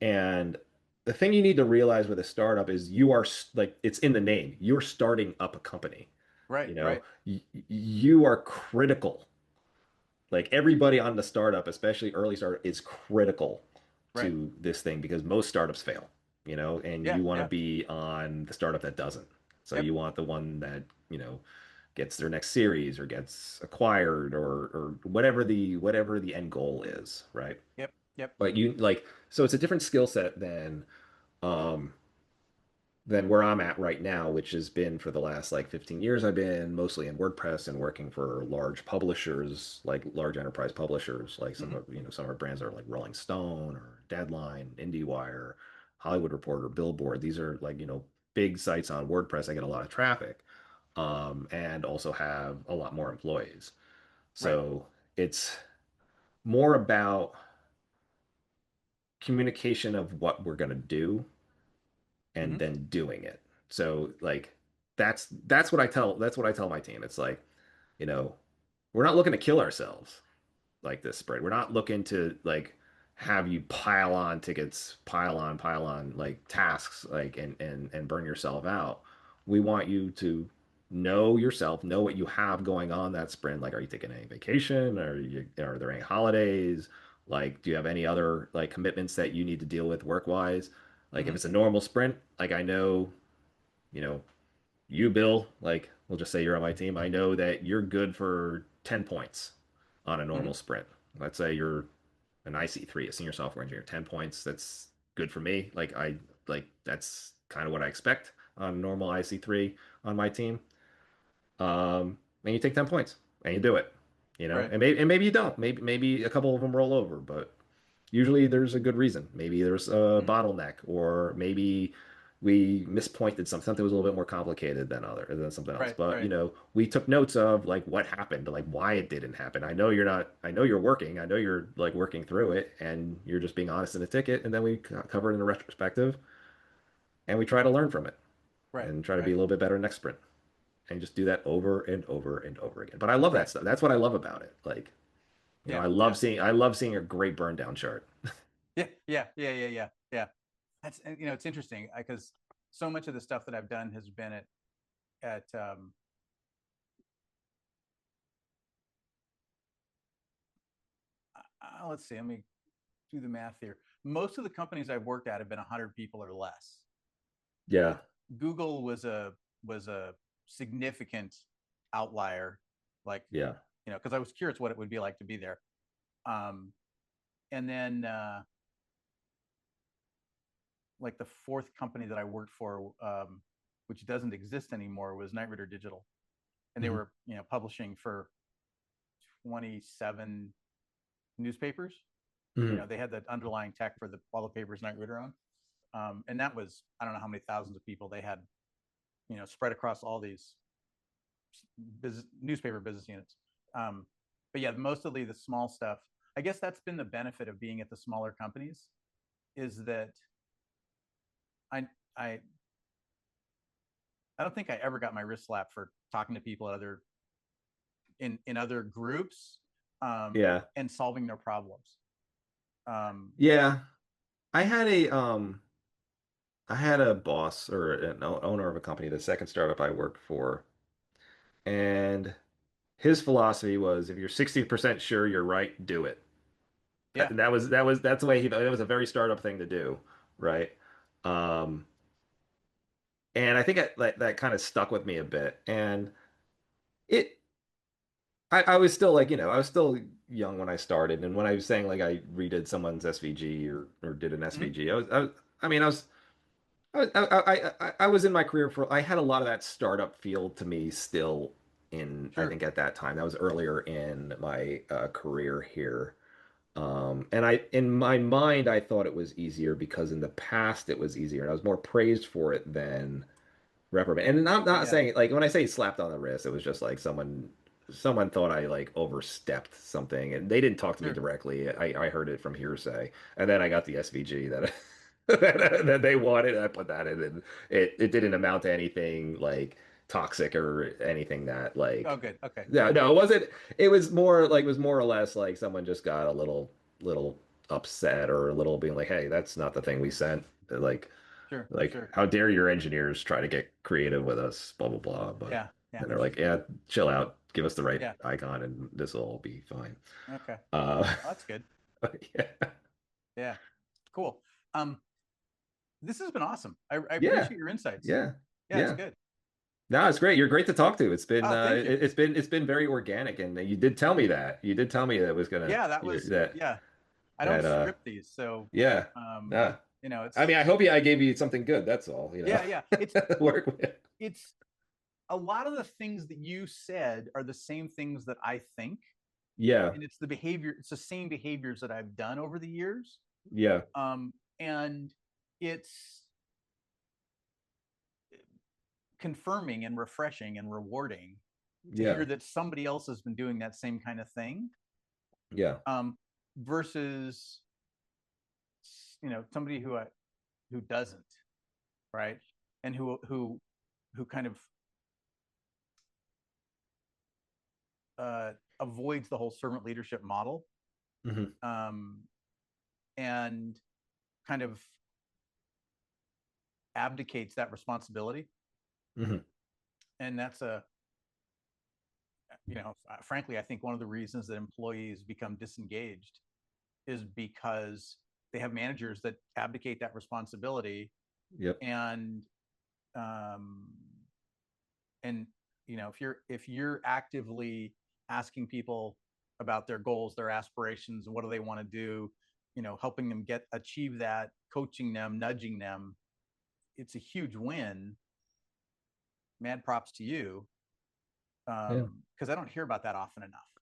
And the thing you need to realize with a startup is like it's in the name. You're starting up a company. Right. Right. You are critical. Like everybody on the startup, especially early startup, is critical Right. to this thing because most startups fail, and Yeah. you want to Yeah. be on the startup that doesn't. So Yep. you want the one that, gets their next series or gets acquired or whatever the end goal is, right? Yep. Yep. But you like so it's a different skill set than um than where I'm at right now, which has been for the last like 15 years. I've been mostly in WordPress and working for large publishers, like large enterprise publishers, like Hmm. some of our brands are like Rolling Stone or Deadline, IndieWire, Hollywood Reporter, Billboard. These are like, big sites on WordPress. I get a lot of traffic, and also have a lot more employees. Right. So it's more about communication of what we're going to do and Hmm. then doing it. So like that's what I tell my team. It's like, you know, we're not looking to kill ourselves like this spread. We're not looking to like have you pile on tickets, pile on like tasks, like and burn yourself out. We want you to know yourself, know what you have going on that sprint. Like, are you taking any vacation? Are there any holidays? Like, do you have any other like commitments that you need to deal with work wise? Like, if Hmm. it's a normal sprint, like I know, you know, you, Bill, like we'll just say you're on my team. I know that you're good for 10 points on a Hmm. normal sprint. Let's say you're an IC3, a senior software engineer, 10 points. That's good for me. That's kind of what I expect on a normal IC3 on my team. And you take 10 points and you do it, Right. and maybe you don't. Maybe a couple of them roll over, but usually there's a good reason. Maybe there's a Hmm. bottleneck, or maybe we mispointed something was a little bit more complicated than something else. Right. But Right. we took notes of like what happened, like why it didn't happen. I know you're not. I know you're working. I know you're like working through it, and you're just being honest in the ticket. And then we cover it in a retrospective, and we try to learn from it, Right. and try to be Right. a little bit better next sprint, and just do that over and over and over again. But I love that Right. stuff. That's what I love about it. Like, Yeah. Yeah. I love seeing a great burn down chart. Yeah. Yeah. Yeah. Yeah. Yeah. Yeah. That's, it's interesting because so much of the stuff that I've done has been at let's see, let me do the math here. Most of the companies I've worked at have been 100 people or less. Yeah, Google was a significant outlier, like, yeah. because I was curious what it would be like to be there. Um, and then like the fourth company that I worked for, which doesn't exist anymore, was Night Rider Digital, and they Mhm. were publishing for 27 newspapers. Mhm. They had the underlying tech for all the papers Night Rider on, and that was, I don't know how many thousands of people they had, spread across all these newspaper business units. Um, but yeah, mostly the small stuff. I guess that's been the benefit of being at the smaller companies, is that I I I don't think I ever got my wrist slapped for talking to people at in other groups, Yeah. and solving their problems. Um, Yeah. I had a I had a boss or an owner of a company, the second startup I worked for, and his philosophy was if you're 60% sure you're right, do it. yeah, That's the way that was a very startup thing to do, right? Um, and I think that kind of stuck with me a bit. And it I was still like, I was still young when I started, and when I was saying like I redid someone's SVG or did an mm-hmm. SVG, I mean, I was in my career I had a lot of that startup feel to me still I Sure, think at that time. That was earlier in my career here. And in my mind, I thought it was easier because in the past it was easier, and I was more praised for it than reprimand. And I'm not yeah, saying like when I say slapped on the wrist, it was just like someone thought I like overstepped something, and they didn't talk to me sure, directly. I heard it from hearsay, and then I got the SVG that that they wanted. I put that in, and it didn't amount to anything like toxic or anything that oh, like. good, okay, No, good, no, it wasn't. It was more or less like someone just got a little upset or a little being like, "Hey, that's not the thing we sent." sure, Like, sure, how dare your engineers try to get creative with us, blah blah blah. But yeah, yeah, then they're like, yeah, chill out, give us the right yeah, icon, and this will all be fine. okay, Uh, well, that's good, yeah, yeah, cool. Um, this has been awesome. I yeah, appreciate your insights. yeah, Yeah, it's yeah. good. No, it's great. You're great to talk to. It's been Oh, thank you. it's been very organic, and you did tell me that. You did tell me that it was gonna Yeah, that was, that yeah. I don't that script these, so yeah. um, Nah. I it's mean, I hope I gave you something good. That's all, yeah, yeah. It's Work with. it's a lot of the things that you said are the same things that I think, Yeah, and it's the same behaviors that I've done over the years. yeah, And it's confirming and refreshing and rewarding to yeah, hear that somebody else has been doing that same kind of thing, yeah, um, versus somebody who doesn't, right, and who kind of avoids the whole servant leadership model, hmm um, and kind of abdicates that responsibility. hmm And that's frankly, I think one of the reasons that employees become disengaged is because they have managers that abdicate that responsibility. yep, And um, and if you're actively asking people about their goals, their aspirations, and what do they want to do, helping them achieve that, coaching them, nudging them, it's a huge win. Mad props to you, yeah. because I don't hear about that often enough.